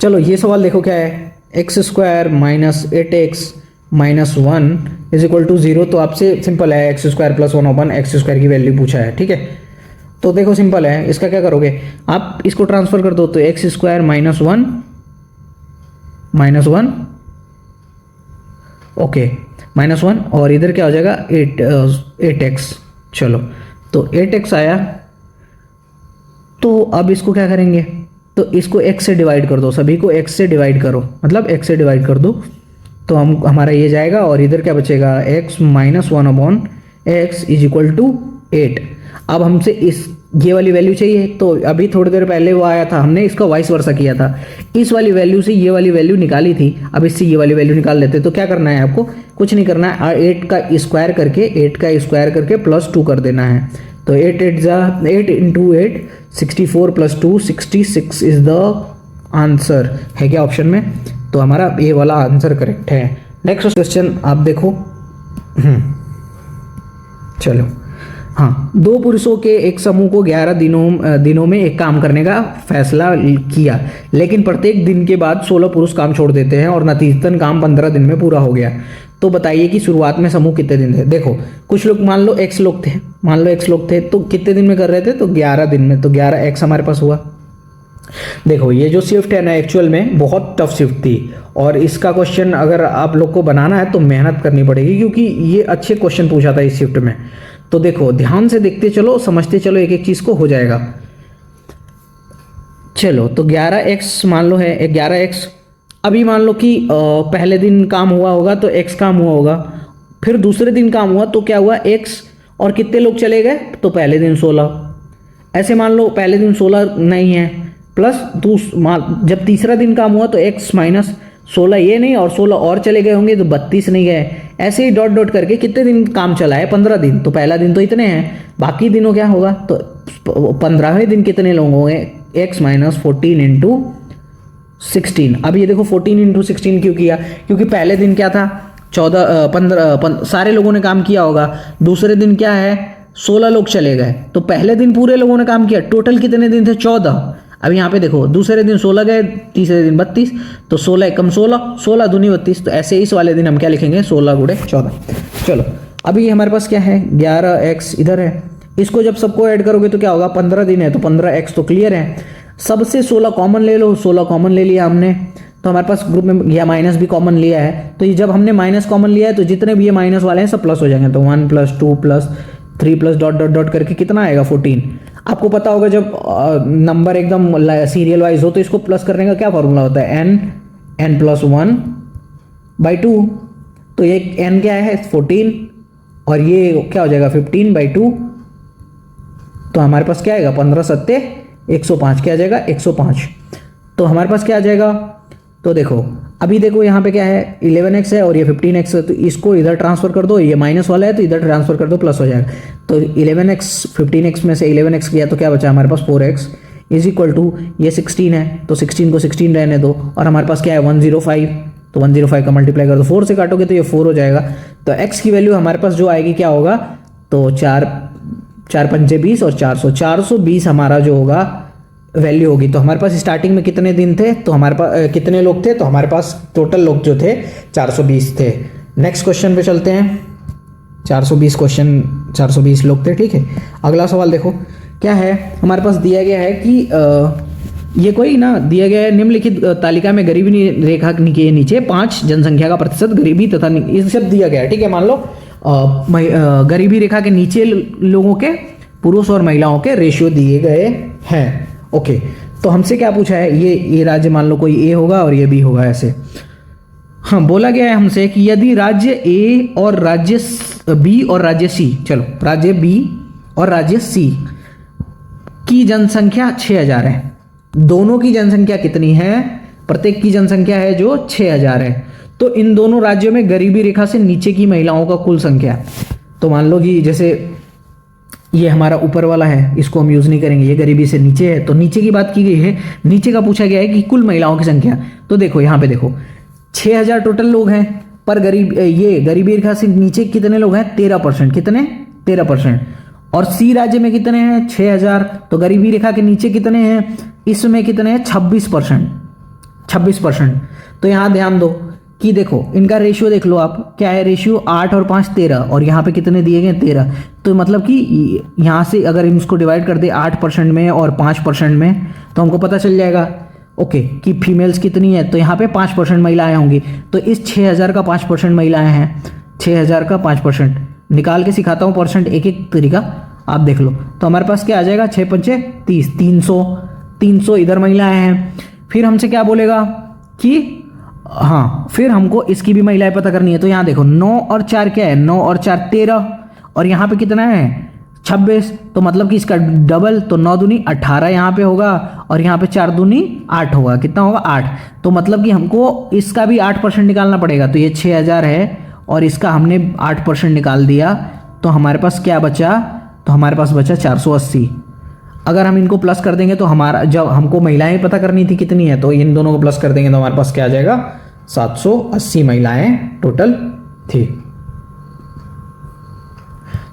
चलो ये सवाल देखो क्या है, x² minus 8x minus 1 is equal to 0। तो आपसे सिंपल है, x² + 1 अपन x² की वैल्यू पूछा है, ठीक है। तो देखो सिंपल है, इसका क्या करोगे आप, इसको ट्रांसफर कर दो, तो x² माइनस 1 ओके -1, और इधर क्या हो जाएगा 8x। चलो तो 8x आया, तो अब इसको क्या करेंगे, तो इसको x से डिवाइड कर दो, सभी को x से डिवाइड करो, मतलब x से डिवाइड कर दो, तो हमारा ये जाएगा, और इधर क्या बचेगा x -1 upon x is equal to 8। अब हमसे ये वाली वैल्यू चाहिए, तो अभी थोड़ी देर पहले वो आया था, हमने इसका वाइस वर्सा किया था, इस वाली वैल्यू से ये वाली वैल्यू निकाली थी, अब इससे ये वाली वैल्यू निकाल लेते। तो क्या करना है आपको, कुछ नहीं करना है, 8 का स्क्वायर करके +2 कर देना है। तो 8 इंटू 8 64 + 2 66 इज द आंसर, है क्या ऑप्शन में। तो हमारा ये वाला आंसर करेक्ट है। नेक्स्ट क्वेश्चन आप देखो। चलो हाँ, 2 पुरुषों के एक समूह को 11 दिनों में एक काम करने का फैसला किया, लेकिन प्रत्येक दिन के बाद 16 पुरुष काम छोड़ देते हैं और नतीजतन काम 15 दिन में पूरा हो गया। तो बताइए कि शुरुआत में समूह कितने दिन थे। देखो कुछ लोग मान लो x लोग थे, तो कितने दिन में कर रहे थे, तो 11 दिन में, तो 11x हमारे पास हुआ। देखो ये जो शिफ्ट है ना, एक्चुअल में बहुत टफ शिफ्ट थी, और इसका क्वेश्चन अगर आप लोग को बनाना है तो मेहनत करनी पड़ेगी, क्योंकि ये अच्छे क्वेश्चन पूछा था इस शिफ्ट में। तो देखो ध्यान से देखते चलो, समझते चलो, एक एक चीज को हो जाएगा। चलो तो 11x मान लो है, 11x। अभी मान लो कि पहले दिन काम हुआ होगा तो x काम हुआ होगा, फिर दूसरे दिन काम हुआ तो क्या हुआ x, और कितने लोग चले गए, तो पहले दिन 16। ऐसे मान लो पहले दिन 16 नहीं है, प्लस जब तीसरा दिन काम हुआ तो x माइनस 16 ये नहीं, और 16 और चले गए होंगे तो 32 नहीं गए। ऐसे ही डॉट डॉट करके कितने दिन काम चला है, 15 दिन। तो पहला दिन तो इतने हैं, बाकी दिनों क्या होगा, तो 15वें दिन कितने लोग होंगे, x - 14 इंटू 16। अब ये देखो 14 इंटू 16 क्यों किया, क्योंकि पहले दिन क्या था 14 15 सारे लोगों ने काम किया होगा, दूसरे दिन क्या है 16 लोग चले गए, तो पहले दिन पूरे लोगों ने काम किया, टोटल कितने दिन थे 14। अब यहाँ पे देखो दूसरे दिन 16 गए, तीसरे दिन 32, तो 16 एकम 16, 16 दूनी 32, तो ऐसे इस वाले दिन हम क्या लिखेंगे 16 गुणे 14। चलो अभी हमारे पास क्या है 11x इधर है, इसको जब सबको ऐड करोगे तो क्या होगा 15 दिन है तो 15x तो क्लियर है। सबसे 16 कॉमन ले लो, 16 कॉमन ले लिया हमने, तो हमारे पास ग्रुप में या माइनस भी कॉमन लिया है, तो ये जब हमने माइनस कॉमन लिया है तो जितने भी ये माइनस वाले हैं सब प्लस हो जाएंगे, तो 1 + 2 + 3 + डॉट डॉट डॉट करके कितना आएगा 14। आपको पता होगा जब नंबर एकदम सीरियल वाइज हो तो इसको प्लस करने का क्या फॉर्मूला होता है n + 1/2, तो ये n क्या है 14 और ये क्या हो जाएगा 15/2, तो हमारे पास क्या आएगा 15 सत्ते 105, क्या आ जाएगा 105। तो हमारे पास क्या आ जाएगा, तो देखो अभी देखो यहाँ पे क्या है 11x है और ये 15x है, तो इसको इधर ट्रांसफर कर दो, ये माइनस वाला है तो इधर ट्रांसफर कर दो प्लस हो जाएगा, तो 11x 15x में से 11x किया तो क्या बचा हमारे पास 4x = ये 16 है, तो 16 को 16 रहने दो, और हमारे पास क्या है 105, तो 105 का मल्टीप्लाई कर दो 4 से काटोगे तो ये 4 हो जाएगा, तो x की वैल्यू हमारे पास जो आएगी क्या होगा, तो 4 पंचे 20 और 420 हमारा जो होगा वैल्यू होगी। तो हमारे पास स्टार्टिंग में कितने दिन थे, तो हमारे पास कितने लोग थे, तो हमारे पास टोटल लोग जो थे 420 थे। नेक्स्ट क्वेश्चन पे चलते हैं, 420 लोग थे, ठीक है। अगला सवाल देखो क्या है, हमारे पास दिया गया है कि ये कोई ना दिया गया है निम्नलिखित तालिका में गरीबी रेखा के नीचे 5 जनसंख्या का प्रतिशत गरीबी तथा ये सब दिया गया है, ठीक है। मान लो गरीबी रेखा के नीचे लोगों के पुरुष और महिलाओं के रेशियो दिए गए हैं, ओके। तो हमसे क्या पूछा है, ये राज्य मान लो कोई ए होगा और ये बी होगा ऐसे। हाँ, बोला गया है हमसे कि यदि राज्य ए और राज्य बी और राज्य सी, चलो राज्य बी और राज्य सी की जनसंख्या 6000 है, दोनों की जनसंख्या कितनी है, प्रत्येक की जनसंख्या है जो 6000 है, तो इन दोनों राज्यों में गरीबी रेखा से नीचे की महिलाओं का कुल संख्या, तो मान लो कि जैसे ये हमारा ऊपर वाला है इसको हम यूज नहीं करेंगे, ये गरीबी से नीचे है, तो नीचे की बात की गई है, नीचे का पूछा गया है कि कुल महिलाओं की संख्या। तो देखो यहाँ पे देखो 6000 टोटल लोग हैं, पर ये गरीबी रेखा से नीचे कितने लोग हैं 13%, कितने 13%, और सी राज्य में कितने हैं 6000, तो गरीबी रेखा के नीचे कितने हैं, इसमें कितने हैं 26%। तो यहाँ ध्यान दो कि देखो इनका रेशियो देख लो आप, क्या है रेशियो 8 और 5 13, और यहाँ पे कितने दिए गए 13, तो मतलब कि यहाँ से अगर हम इसको डिवाइड कर दे 8% में और 5% में तो हमको पता चल जाएगा ओके कि फीमेल्स कितनी है, तो यहाँ पे 5% महिलाएं होंगी, तो इस 6000 का 5% महिलाएं हैं, 6000 का 5% निकाल के सिखाता हूँ परसेंट, एक एक तरीका आप देख लो। तो हमारे पास क्या आ जाएगा 6 पंचे 30, 300 इधर महिलाएं हैं। फिर हमसे क्या बोलेगा कि हाँ, फिर हमको इसकी भी महिलाएं पता करनी है, तो यहाँ देखो 9 और 4 क्या है, 9 और 4 13, और यहाँ पे कितना है 26, तो मतलब कि इसका डबल, तो 9 दूनी 18 यहाँ पे होगा, और यहाँ पे 4 दूनी 8 होगा, कितना होगा 8, तो मतलब कि हमको इसका भी 8% निकालना पड़ेगा, तो ये 6000 है और इसका हमने 8% निकाल दिया, तो हमारे पास क्या बचा, तो हमारे पास बचा 480। अगर हम इनको प्लस कर देंगे तो हमारा, जब हमको महिलाएं पता करनी थी कितनी है, तो इन दोनों को प्लस कर देंगे तो हमारे पास क्या आ जाएगा 780 महिलाएं टोटल थी।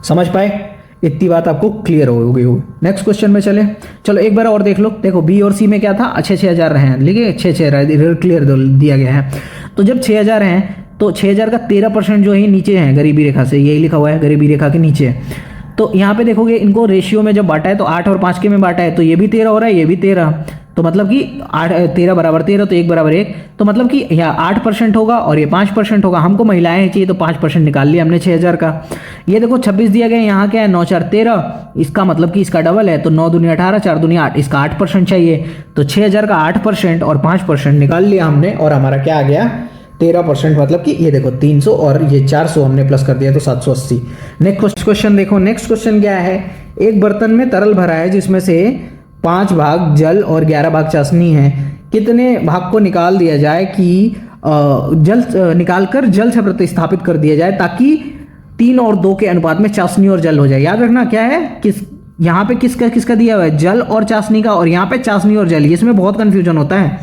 समझ पाए, इतनी बात आपको क्लियर हो गई होगी। नेक्स्ट क्वेश्चन में चलो एक बार और देख लो, देखो बी और सी में क्या था, अच्छे 6000 रहे हैं, लिखे 6 क्लियर दिया गया है, तो जब 6000 हैं तो 6000 का 13% जो है नीचे है गरीबी रेखा से, यही लिखा हुआ है गरीबी रेखा के नीचे है। तो यहाँ पे देखोगे इनको रेशियो में जब बांटा है तो 8 और 5 के में बांटा है, तो ये भी 13 हो रहा है, ये भी 13, तो मतलब कि 8 13 = 13, तो 1 = 1, तो मतलब कि यहाँ 8% होगा और ये 5% होगा। हमको महिलाएं चाहिए तो 5% निकाल लिया हमने 6000 का। ये देखो 26 दिया गया, यहाँ क्या है 9 4 13, इसका मतलब कि इसका डबल है, तो 9 दूनी 18, 4 दूनी 8, इसका 8% चाहिए, तो 6000 का 8% और 5% निकाल लिया हमने, और हमारा क्या आ गया 13%, मतलब कि ये देखो 300 और ये 400 हमने प्लस कर दिया तो 780। नेक्स्ट क्वेश्चन देखो, नेक्स्ट क्वेश्चन क्या है, एक बर्तन में तरल भरा है जिसमें से 5 भाग जल और 11 भाग चाशनी है, कितने भाग को निकाल दिया जाए कि जल निकालकर जल से प्रतिस्थापित कर दिया जाए ताकि 3 और 2 के अनुपात में चाशनी और जल हो जाए। याद रखना क्या है, किस यहाँ पे किसका दिया हुआ है, जल और चाशनी का, और यहाँ पे चाशनी और जल, इसमें बहुत कंफ्यूजन होता है।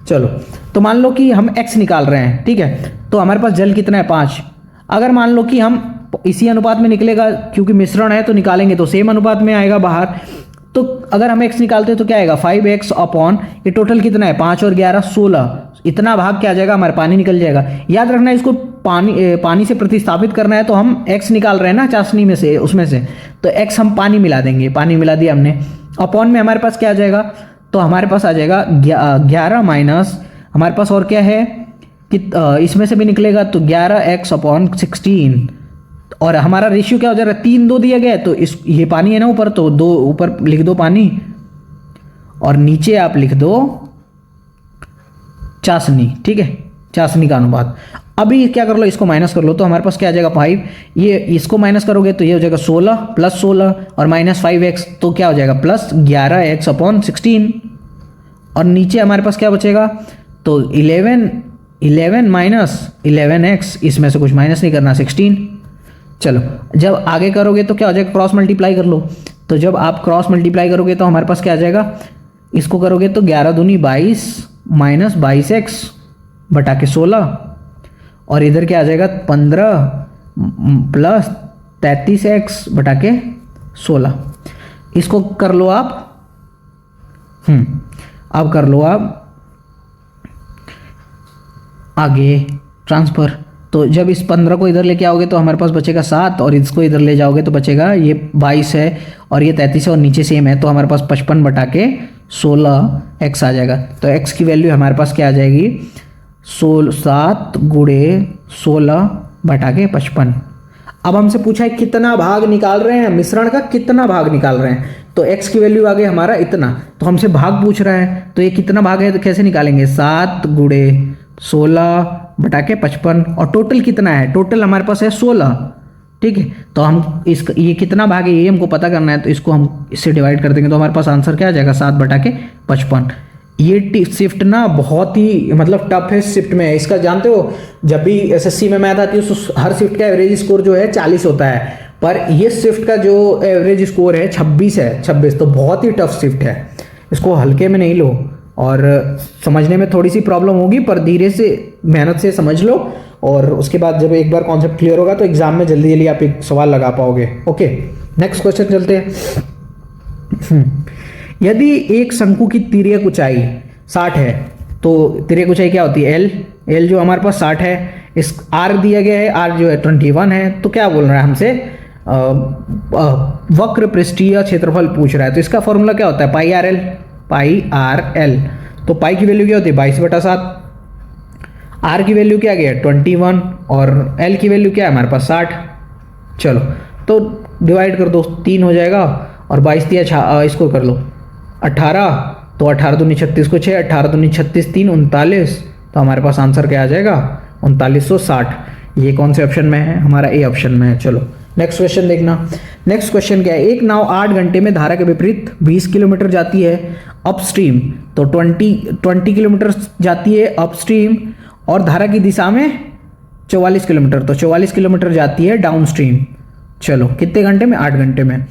चलो, तो मान लो कि हम x निकाल रहे हैं, ठीक है, तो हमारे पास जल कितना है 5। अगर मान लो कि हम इसी अनुपात में निकलेगा, क्योंकि मिश्रण है तो निकालेंगे तो सेम अनुपात में आएगा बाहर। तो अगर हम x निकालते हैं तो क्या आएगा 5x अपॉन ये टोटल कितना है 5 और 11 16, इतना भाग क्या आ जाएगा हमारे पानी निकल जाएगा। याद रखना इसको पानी से प्रतिस्थापित करना है, तो हम x निकाल रहे हैं ना चाशनी में से, उसमें से, तो x हम पानी मिला देंगे, पानी मिला दिया हमने। अपॉन में हमारे पास क्या आ जाएगा, तो हमारे पास आ जाएगा 11 माइनस हमारे पास और क्या है कि इसमें से भी निकलेगा तो 11x अपॉन 16, और हमारा रेशियो क्या हो जाएगा 3 2 दिया गया है, तो इस ये पानी है ना ऊपर, तो 2 ऊपर लिख दो पानी और नीचे आप लिख दो चाशनी, ठीक है, चाशनी का अनुपात। अभी क्या कर लो, इसको माइनस कर लो, तो हमारे पास क्या आ जाएगा 5, ये इसको माइनस करोगे तो ये हो जाएगा 16 प्लस 16 और माइनस 5x, तो क्या हो जाएगा प्लस 11x अपॉन 16, और नीचे हमारे पास क्या बचेगा, तो 11 माइनस 11x, इसमें से कुछ माइनस नहीं करना 16। चलो, जब आगे करोगे तो क्या हो जाएगा, क्रॉस मल्टीप्लाई कर लो, तो जब आप क्रॉस मल्टीप्लाई करोगे तो हमारे पास क्या आ जाएगा, इसको करोगे तो 11 दूनी 22 माइनस 22x बटा के 16, और इधर क्या आ जाएगा 15 प्लस 33x बटा के 16। इसको कर लो आप, अब कर लो आप आगे ट्रांसफर। तो जब इस 15 को इधर लेके आओगे तो हमारे पास बचेगा 7, और इसको इधर ले जाओगे तो बचेगा ये 22 है और ये 33 है और नीचे सेम है, तो हमारे पास 55 बटा के 16x आ जाएगा। तो x की वैल्यू हमारे पास क्या आ जाएगी 7 गुणे 16 बटा के 55। अब हमसे पूछा है कितना भाग निकाल रहे हैं, मिश्रण का कितना भाग निकाल रहे हैं, तो x की वैल्यू आ गई हमारा इतना, तो हमसे भाग पूछ रहा है, तो ये कितना भाग है तो कैसे निकालेंगे 7 गुणे 16 बटा के 55, और टोटल कितना है, टोटल हमारे पास है 16, ठीक है। तो हम इसका ये कितना भाग है ये हमको पता करना है, तो इसको हम इससे डिवाइड कर देंगे तो हमारे पास आंसर क्या आ जाएगा 7 बटा के 55। ये शिफ्ट ना बहुत ही मतलब टफ है शिफ्ट में, इसका जानते हो जब भी एसएससी में मैथ आती है तो हर शिफ्ट का एवरेज स्कोर जो है 40 होता है, पर ये शिफ्ट का जो एवरेज स्कोर है 26 है, 26, तो बहुत ही टफ शिफ्ट है, इसको हल्के में नहीं लो, और समझने में थोड़ी सी प्रॉब्लम होगी पर धीरे से मेहनत से समझ लो, और उसके बाद जब एक बार कॉन्सेप्ट क्लियर होगा तो एग्जाम में जल्दी जल्दी आप एक सवाल लगा पाओगे। ओके, नेक्स्ट क्वेश्चन चलते हैं। यदि एक शंकु की तिर्यक ऊंचाई 60 है, तो तिर्यक ऊंचाई क्या होती है एल जो हमारे पास 60 है, इस आर दिया गया है, आर जो है 21 है, तो क्या बोल रहा है हमसे वक्र पृष्ठीय क्षेत्रफल पूछ रहा है, तो इसका फॉर्मूला क्या होता है पाई आर एल। तो पाई की वैल्यू क्या होती है 22/7, आर की वैल्यू क्या गया 21 और एल की वैल्यू क्या है हमारे पास 60। चलो, तो डिवाइड कर दो 3 हो जाएगा, और 22 दिया इसको कर लो 18, तो 18 दूनी 36 को 6, 18 दूनी 36 3 39, तो हमारे पास आंसर क्या आ जाएगा 3960। ये कौन से ऑप्शन में है, हमारा ए ऑप्शन में है। चलो नेक्स्ट क्वेश्चन देखना। नेक्स्ट क्वेश्चन क्या है, एक नाव 8 घंटे में धारा के विपरीत 20 किलोमीटर जाती है अपस्ट्रीम, तो 20 किलोमीटर जाती है अपस्ट्रीम, और धारा की दिशा में 44 किलोमीटर, तो 44 किलोमीटर जाती है डाउनस्ट्रीम। चलो कितने घंटे में 8 घंटे में।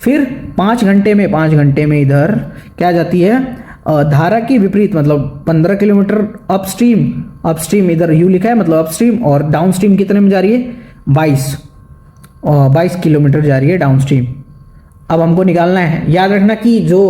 फिर 5 घंटे में इधर क्या जाती है धारा की विपरीत, मतलब 15 किलोमीटर अपस्ट्रीम इधर यू लिखा है मतलब अपस्ट्रीम, और डाउनस्ट्रीम कितने में जा रही है 22 किलोमीटर जा रही है डाउनस्ट्रीम। अब हमको निकालना है, याद रखना कि जो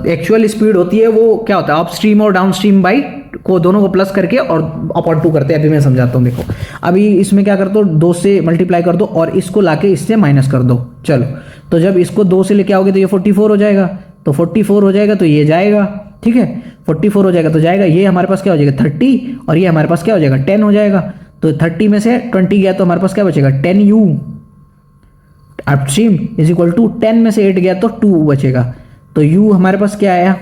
एक्चुअल स्पीड होती है वो क्या होता है अपस्ट्रीम और डाउनस्ट्रीम बाई को दोनों को प्लस करके और अपॉन 2 करते हैं। अभी मैं समझाता हूँ, देखो अभी इसमें क्या कर दो 2 से मल्टीप्लाई कर दो और इसको लाके इससे माइनस कर दो। चलो, तो जब इसको 2 से लेके आओगे तो ये 44 हो जाएगा, तो 44 हो जाएगा तो ये जाएगा, ठीक है 44 हो जाएगा तो जाएगा, ये हमारे पास क्या हो जाएगा 30, और ये हमारे पास क्या हो जाएगा 10 हो जाएगा, तो 30 में से 20 गया तो हमारे पास क्या बचेगा 10u upstream is equal to 10 में से 8 गया तो 2 बचेगा, तो u हमारे पास क्या आया,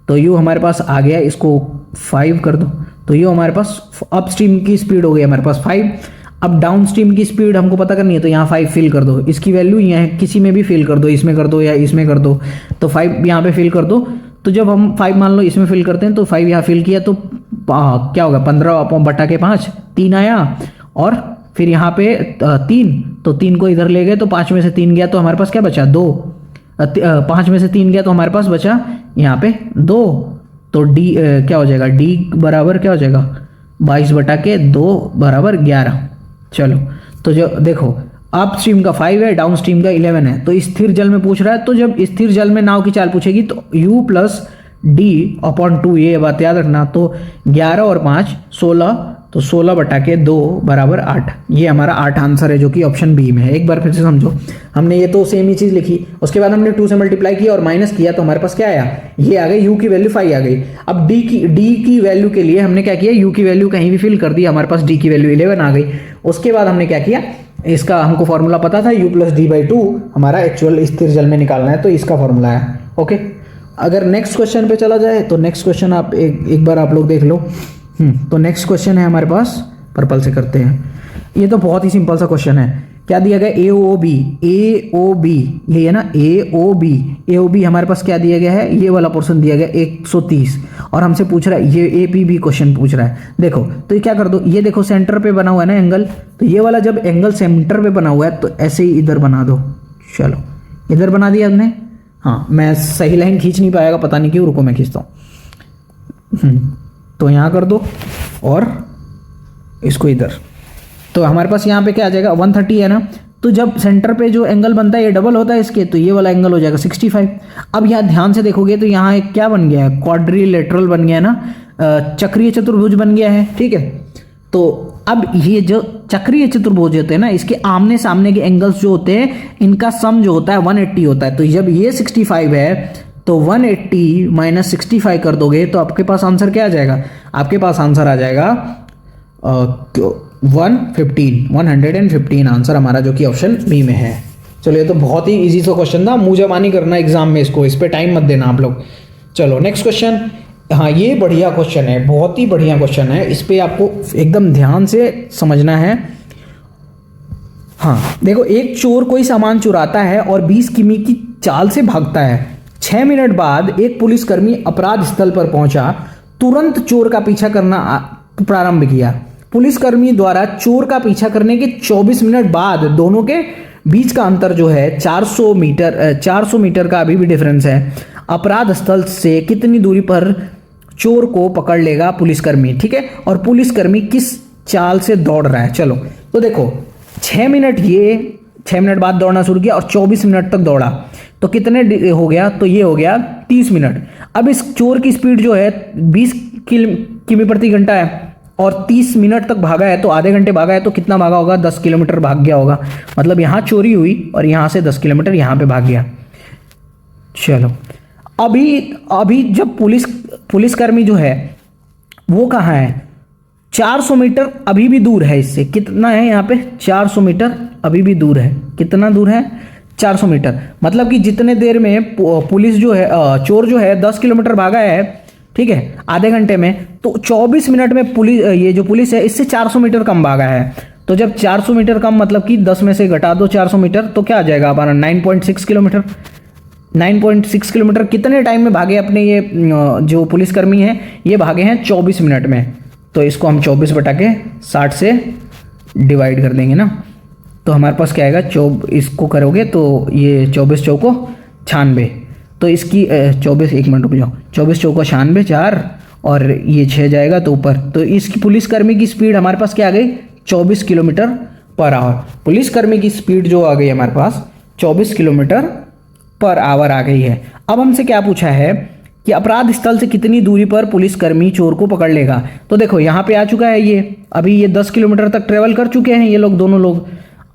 तो u हमारे पास आ गया, इसको 5 कर दो, तो u हमारे पास अपस्ट्रीम की स्पीड हो गई हमारे पास 5। अब डाउनस्ट्रीम की स्पीड हमको पता करनी है, तो यहाँ 5 फिल कर दो, इसकी वैल्यू यहाँ किसी में भी फिल कर दो, इसमें कर दो या इसमें कर दो, तो 5 यहाँ पे फिल कर दो। तो जब हम 5 मान लो इसमें फिल करते हैं तो 5 यहाँ फिल किया तो क्या होगा 15 बटा के 5 3 आया, और फिर यहाँ पे 3, तो 3 को इधर ले गए तो 5 में से 3 गया तो हमारे पास क्या बचा 2, 5 में से 3 गया तो हमारे पास बचा यहाँ पे 2, तो डी क्या हो जाएगा, डी बराबर क्या हो जाएगा 22/2 बराबर 11। चलो तो जो देखो अप स्ट्रीम का 5 है, डाउन स्ट्रीम का 11 है, तो स्थिर जल में पूछ रहा है, तो जब स्थिर जल में नाव की चाल पूछेगी तो u प्लस डी अपॉन 2, ये बात याद रखना। तो 11 और 5 16, तो 16/2 बराबर 8, ये हमारा 8 आंसर है जो कि ऑप्शन बी में है। एक बार फिर से समझो, हमने ये तो सेम ही चीज़ लिखी, उसके बाद हमने 2 से मल्टीप्लाई किया और माइनस किया, तो हमारे पास क्या आया, ये आ गई u की वैल्यू 5 आ गई। अब d की वैल्यू के लिए हमने क्या किया, u की वैल्यू कहीं भी फिल कर दी, हमारे पास d की वैल्यू 11 आ गई। उसके बाद हमने क्या किया, इसका हमको फॉर्मूला पता था u प्लस d/2 हमारा एक्चुअल स्थिर जल में निकालना है, तो इसका फॉर्मूला है। ओके, अगर नेक्स्ट क्वेश्चन पे चला जाए तो नेक्स्ट क्वेश्चन आप एक बार आप लोग देख लो। तो नेक्स्ट क्वेश्चन है हमारे पास, पर्पल से करते हैं। ये तो बहुत ही सिंपल सा क्वेश्चन है। क्या दिया गया, ए ओ बी, ये है ना ए ओ बी हमारे पास क्या दिया गया है, ये वाला पोर्शन दिया गया 130, और हमसे पूछ रहा है ये APB क्वेश्चन पूछ रहा है। देखो तो ये क्या कर दो, ये देखो सेंटर पे बना हुआ है ना एंगल, तो ये वाला जब एंगल सेंटर पे बना हुआ है तो ऐसे ही इधर बना दो। चलो इधर बना दिया हमने। हाँ, मैं सही लाइन खींच नहीं पाएगा, पता नहीं क्यों, रुको मैं खींचता हूँ। तो यहाँ कर दो और इसको इधर, तो हमारे पास यहाँ पे क्या आ जाएगा 130 है ना। तो जब सेंटर पे जो एंगल बनता है ये डबल होता है इसके, तो ये वाला एंगल हो जाएगा 65। अब यहाँ ध्यान से देखोगे तो यहाँ एक क्या बन गया है, क्वाड्रिलेटरल बन गया है ना, चक्रीय चतुर्भुज बन गया है। ठीक है, तो अब ये जो चक्रीय चतुर्भुज होते हैं ना, इसके आमने सामने के एंगल्स जो होते हैं इनका सम जो होता है 180 होता है। तो जब ये 65 है तो 180 माइनस 65 कर दोगे तो आपके पास आंसर क्या आ जाएगा, आपके पास आंसर आ जाएगा 115 आंसर हमारा, जो कि ऑप्शन बी में है। चलो ये तो बहुत ही इजी सा क्वेश्चन था, मुंह जबानी करना एग्जाम में इसको, इस पे टाइम मत देना आप लोग। चलो नेक्स्ट क्वेश्चन। हाँ, ये बढ़िया क्वेश्चन है, बहुत ही बढ़िया क्वेश्चन है, इस पे आपको एकदम ध्यान से समझना है। हाँ देखो, एक चोर कोई सामान चुराता है और 20 किमी की चाल से भागता है। 6 मिनट बाद एक पुलिसकर्मी अपराध स्थल पर पहुंचा, तुरंत चोर का पीछा करना प्रारंभ किया। पुलिसकर्मी द्वारा चोर का पीछा करने के 24 मिनट बाद दोनों के बीच का अंतर जो है 400 मीटर का अभी भी डिफरेंस है। अपराध स्थल से कितनी दूरी पर चोर को पकड़ लेगा पुलिसकर्मी, ठीक है, और पुलिसकर्मी किस चाल से दौड़ रहा है। चलो तो देखो 6 मिनट बाद दौड़ना शुरू किया और 24 मिनट तक दौड़ा, तो कितने हो गया, तो ये हो गया 30 मिनट। अब इस चोर की स्पीड जो है 20 किमी प्रति घंटा है और 30 मिनट तक भागा है, तो आधे घंटे भागा है, तो कितना भागा होगा, 10 किलोमीटर भाग गया होगा। मतलब यहाँ चोरी हुई और यहाँ से 10 किलोमीटर यहाँ पे भाग गया। चलो अभी जब पुलिसकर्मी जो है वो कहाँ है, 400 मीटर अभी भी दूर है इससे। कितना है यहाँ पे, 400 मीटर अभी भी दूर है। कितना दूर है, 400 मीटर। मतलब कि जितने देर में पुलिस जो है चोर जो है 10 किलोमीटर भागा है, ठीक है, आधे घंटे में, तो 24 मिनट में ये जो पुलिस है इससे 400 मीटर कम भागा है। तो जब 400 मीटर कम, मतलब कि 10 में से घटा दो 400 मीटर, तो क्या आ जाएगा हमारा 9.6 किलोमीटर। 9.6 किलोमीटर कितने टाइम में भागे अपने ये जो पुलिसकर्मी है, ये भागे हैं 24 मिनट में। तो इसको हम 24/60 से डिवाइड कर देंगे ना, तो हमारे पास क्या आएगा, इसको करोगे तो ये 24 चौको 96, तो इसकी 24, एक मिनट रुक जाओ, 24 चौको 96, 4 और ये 6 जाएगा तो ऊपर। तो इसकी पुलिसकर्मी की स्पीड हमारे पास क्या आ गई, 24 किलोमीटर पर आवर। पुलिसकर्मी की स्पीड जो आ गई हमारे पास 24 किलोमीटर पर आवर आ गई है। अब हमसे क्या पूछा है कि अपराध स्थल से कितनी दूरी पर पुलिसकर्मी चोर को पकड़ लेगा। तो देखो यहाँ पे आ चुका है ये, अभी ये 10 किलोमीटर तक ट्रेवल कर चुके हैं ये लोग, दोनों लोग।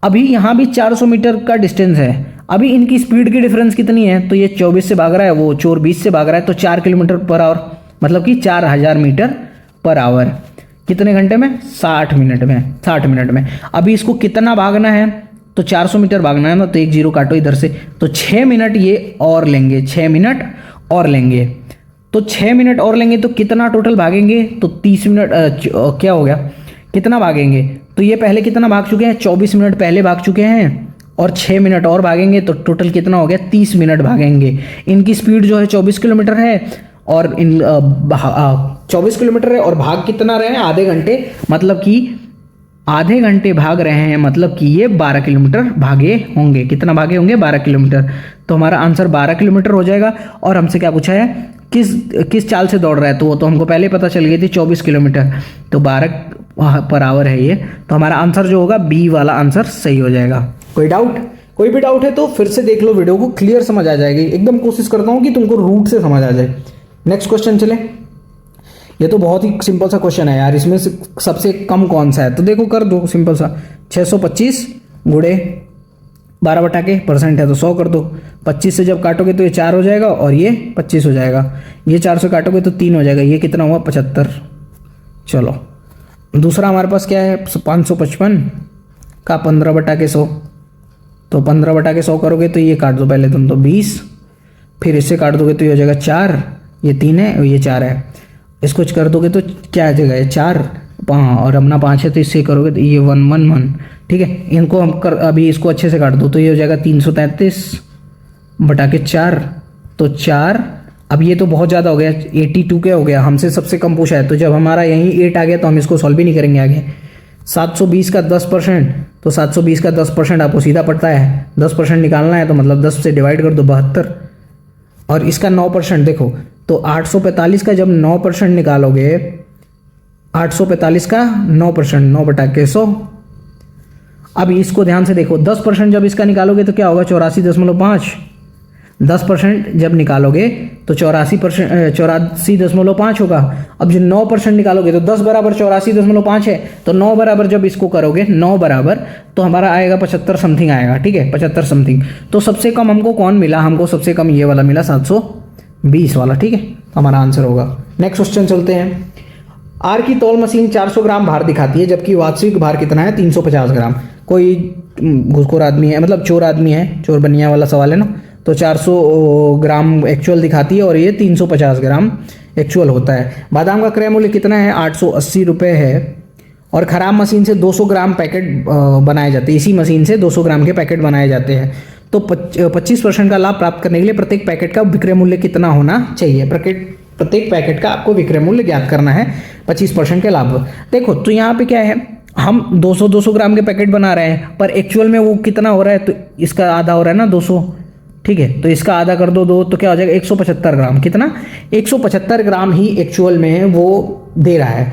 अभी यहाँ भी 400 मीटर का डिस्टेंस है। अभी इनकी स्पीड की डिफरेंस कितनी है, तो ये 24 से भाग रहा है, वो चोर 20 से भाग रहा है, तो 4 किलोमीटर पर आवर, मतलब कि 4000 मीटर पर आवर। कितने घंटे में, 60 मिनट में। अभी इसको कितना भागना है, तो 400 मीटर भागना है ना, तो 1 0 काटो इधर से, तो 6 मिनट ये और लेंगे, 6 मिनट और लेंगे। तो 6 मिनट और लेंगे तो कितना टोटल भागेंगे, तो 30 मिनट क्या हो गया, कितना भागेंगे, तो ये पहले कितना भाग चुके हैं, 24 मिनट पहले भाग चुके हैं और 6 मिनट और भागेंगे, तो टोटल कितना हो गया, 30 मिनट भागेंगे। इनकी स्पीड जो है 24 किलोमीटर है और 24 किलोमीटर है और भाग कितना रहे हैं, आधे घंटे, मतलब कि आधे घंटे भाग रहे हैं, मतलब कि ये 12 किलोमीटर भागे होंगे। कितना भागे होंगे? 12 किलोमीटर। तो हमारा आंसर 12 किलोमीटर हो जाएगा। और हमसे क्या पूछा है, किस चाल से दौड़ रहा है, तो वो तो हमको पहले पता चल गई थी, 24 किलोमीटर। तो 12 पर आवर है ये। तो हमारा आंसर जो होगा बी वाला आंसर सही हो जाएगा। कोई डाउट? कोई भी डाउट है तो फिर से देख लो वीडियो को, क्लियर समझ आ जाएगी। एकदम कोशिश करता हूँ कि तुमको रूट से समझ आ जाए। नेक्स्ट क्वेश्चन चले। ये तो बहुत ही सिंपल सा क्वेश्चन है यार, इसमें से सबसे कम कौन सा है? तो देखो कर दो सिंपल सा, 625 गुणे 12% है तो 100 कर दो। 25 से जब काटोगे तो ये 4 हो जाएगा और ये 25 हो जाएगा। ये 4 से काटोगे तो 3 हो जाएगा। ये कितना हुआ? 75। चलो दूसरा हमारे पास क्या है? 555 का 15/100। तो 15/100 करोगे तो ये काट दो पहले तुम तो 20, फिर इससे काट दोगे तो ये हो जाएगा 4, ये 3 है और ये 4 है। इसको कर दोगे तो क्या आ जाएगा? ये 4 और अपना 5 है तो इससे करोगे तो ये 1 1 1। ठीक है, इनको हम अभी इसको अच्छे से काट दो तो ये हो जाएगा 333/4। तो 4, अब ये तो बहुत ज़्यादा हो गया, 82 के हो गया, हमसे सबसे कम पूछा है। तो जब हमारा यहीं 8 आ गया तो हम इसको सॉल्व भी नहीं करेंगे आगे। 720 का 10%, तो 720 का 10% आपको सीधा पड़ता है, 10% निकालना है तो मतलब 10 से डिवाइड कर दो, 72। और इसका 9% देखो, तो 845 का जब 9% निकालोगे, 845 का 9%, 9/100। अब इसको ध्यान से देखो, 10% जब इसका निकालोगे तो क्या होगा? 84.5। 10% जब निकालोगे तो 84.5 होगा। अब जो 9% निकालोगे तो 10 बराबर 84.5 है, तो 9 बराबर जब इसको करोगे, 9 बराबर तो हमारा आएगा 75 समथिंग आएगा। ठीक है, 75 समथिंग। तो सबसे कम हमको कौन मिला? हमको सबसे कम ये वाला मिला, 720 वाला। ठीक है, हमारा आंसर होगा। नेक्स्ट क्वेश्चन चलते हैं। आर की तौल मशीन 400 ग्राम भार दिखाती है, जबकि वास्तविक भार कितना है? 350 ग्राम। कोई घूसखोर आदमी है, मतलब चोर आदमी है, चोर बनिया वाला सवाल है ना। तो 400 ग्राम एक्चुअल दिखाती है और ये 350 ग्राम एक्चुअल होता है। बादाम का क्रय मूल्य कितना है? 880 रुपये है। और ख़राब मशीन से 200 ग्राम पैकेट बनाए जाते हैं। इसी मशीन से 200 ग्राम के पैकेट बनाए जाते हैं। तो 25% का लाभ प्राप्त करने के लिए प्रत्येक पैकेट का विक्रय मूल्य कितना होना चाहिए? प्रत्येक पैकेट का आपको विक्रय मूल्य ज्ञात करना है 25% के लाभ। देखो तो यहाँ पे क्या है, हम 200 ग्राम के पैकेट बना रहे हैं, पर एक्चुअल में वो कितना हो रहा है? तो इसका आधा हो रहा है ना, 200। ठीक है, तो इसका आधा कर दो 2, तो क्या हो जाएगा? 175 ग्राम। कितना? 175 ग्राम ही एक्चुअल में वो दे रहा है।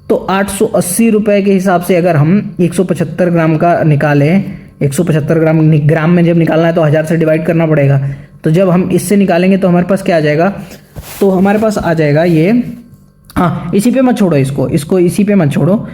तो 880 रुपये के हिसाब से अगर हम 175 ग्राम का निकालें, 175 ग्राम में जब निकालना है तो 1000 से डिवाइड करना पड़ेगा। तो जब हम इससे निकालेंगे तो हमारे पास क्या आ जाएगा? तो हमारे पास आ जाएगा ये, हाँ इसी पे मत छोड़ो, इसको इसी पे मत छोड़ो।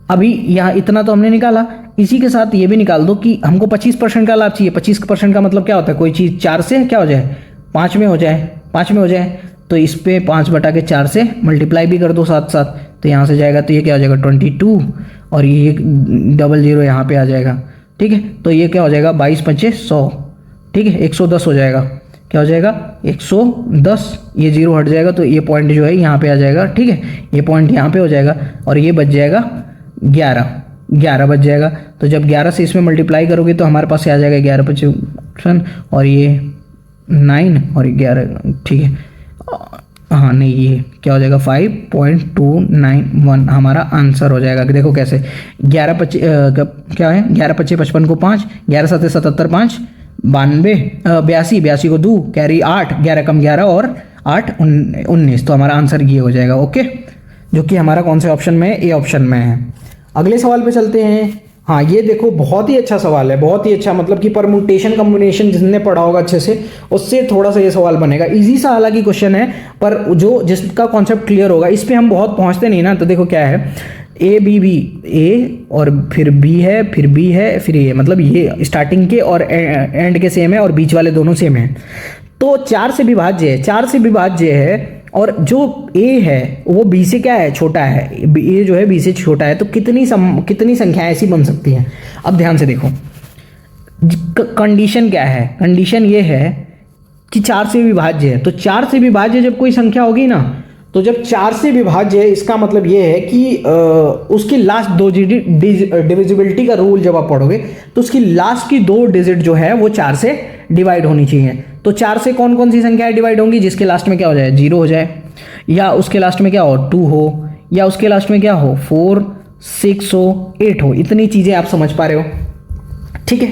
अभी यहाँ इतना तो हमने निकाला, इसी के साथ ये भी निकाल दो कि हमको 25% का लाभ चाहिए। 25% का मतलब क्या होता है? कोई चीज़ 4 से क्या हो जाए? 5 में हो जाए, 5 में हो जाए। तो इस पे 5/4 से मल्टीप्लाई भी कर दो साथ साथ, तो यहाँ से जाएगा तो ये क्या हो जाएगा? 22 और ये 00 यहाँ पे आ जाएगा। ठीक है, तो ये क्या हो जाएगा? 22×5 100। ठीक है, 110 हो जाएगा। क्या हो जाएगा? 110। ये 0 हट जाएगा तो ये पॉइंट जो है यहाँ पे आ जाएगा। ठीक है, ये पॉइंट यहाँ पे हो जाएगा और ये बच जाएगा 11 बच जाएगा। तो जब 11 से इसमें मल्टीप्लाई करोगे तो हमारे पास आ जाएगा 11×5 और ये 9 और 11। ठीक है, हाँ नहीं ये क्या हो जाएगा? 5.291 हमारा आंसर हो जाएगा। देखो कैसे, 11×5 क्या है? 11×5 55 को 5, 11×7 77 5 92 82 को 2 कैरी 8, 11 कम 11 और 8 19। तो हमारा आंसर ये हो जाएगा। ओके, जो कि हमारा कौन से ऑप्शन में है? ए ऑप्शन में है। अगले सवाल पे चलते हैं। हाँ ये देखो बहुत ही अच्छा सवाल है, बहुत ही अच्छा, मतलब कि परमुटेशन कम्बिनेशन जिसने पढ़ा होगा अच्छे से उससे थोड़ा सा ये सवाल बनेगा। इजी सा हालांकि क्वेश्चन है, पर जो जिसका कॉन्सेप्ट क्लियर होगा इस पे हम बहुत पहुंचते नहीं ना। तो देखो क्या है, ए बी बी, ए और फिर बी है, फिर बी है, फिर ए, मतलब ये स्टार्टिंग के और एंड के सेम है और बीच वाले दोनों सेम है। तो 4 से विभाज्य है, 4 से विभाज्य है। और जो ए है वो बी से क्या है? छोटा है। ए जो है बी से छोटा है। तो कितनी संख्याएं ऐसी बन सकती हैं? अब ध्यान से देखो, कंडीशन क्या है? कंडीशन ये है कि 4 से विभाज्य है। तो 4 से विभाज्य जब कोई संख्या होगी ना, तो जब 4 से विभाज्य है इसका मतलब ये है कि उसकी लास्ट 2 डिविजिबिलिटी का रूल जब आप पढ़ोगे तो उसकी लास्ट की 2 डिजिट जो है वो 4 से डिवाइड होनी चाहिए। तो 4 से कौन कौन सी संख्याएं डिवाइड होंगी? जिसके लास्ट में क्या हो जाए? 0 हो जाए, या उसके लास्ट में क्या हो? 2 हो, या उसके लास्ट में क्या हो? 4 6 हो, 8 हो, इतनी चीज़ें आप समझ पा रहे हो। ठीक है,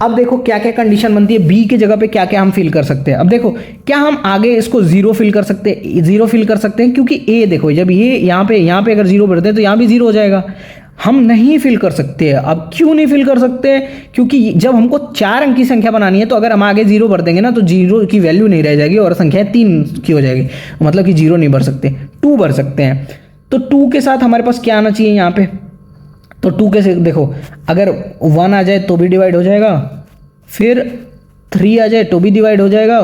अब देखो क्या क्या कंडीशन बनती है, बी की जगह पे क्या क्या हम फिल कर सकते हैं। अब देखो क्या हम आगे इसको जीरो फिल कर सकते हैं, जीरो फिल कर सकते हैं, क्योंकि ए देखो जब ये यहाँ पे अगर जीरो भरते हैं तो यहाँ भी जीरो हो जाएगा। हम नहीं फिल कर सकते हैं। अब क्यों नहीं फिल कर सकते? क्योंकि जब हमको 4 अंक की संख्या बनानी है तो अगर हम आगे जीरो भर देंगे ना तो जीरो की वैल्यू नहीं रह जाएगी और संख्या 3 की हो जाएगी, मतलब कि जीरो नहीं भर सकते, 2 भर सकते हैं। तो 2 के साथ हमारे पास क्या आना चाहिए यहाँ पे, तो 2 के से देखो अगर 1 आ जाए तो भी डिवाइड हो जाएगा, फिर 3 आ जाए तो भी डिवाइड हो जाएगा।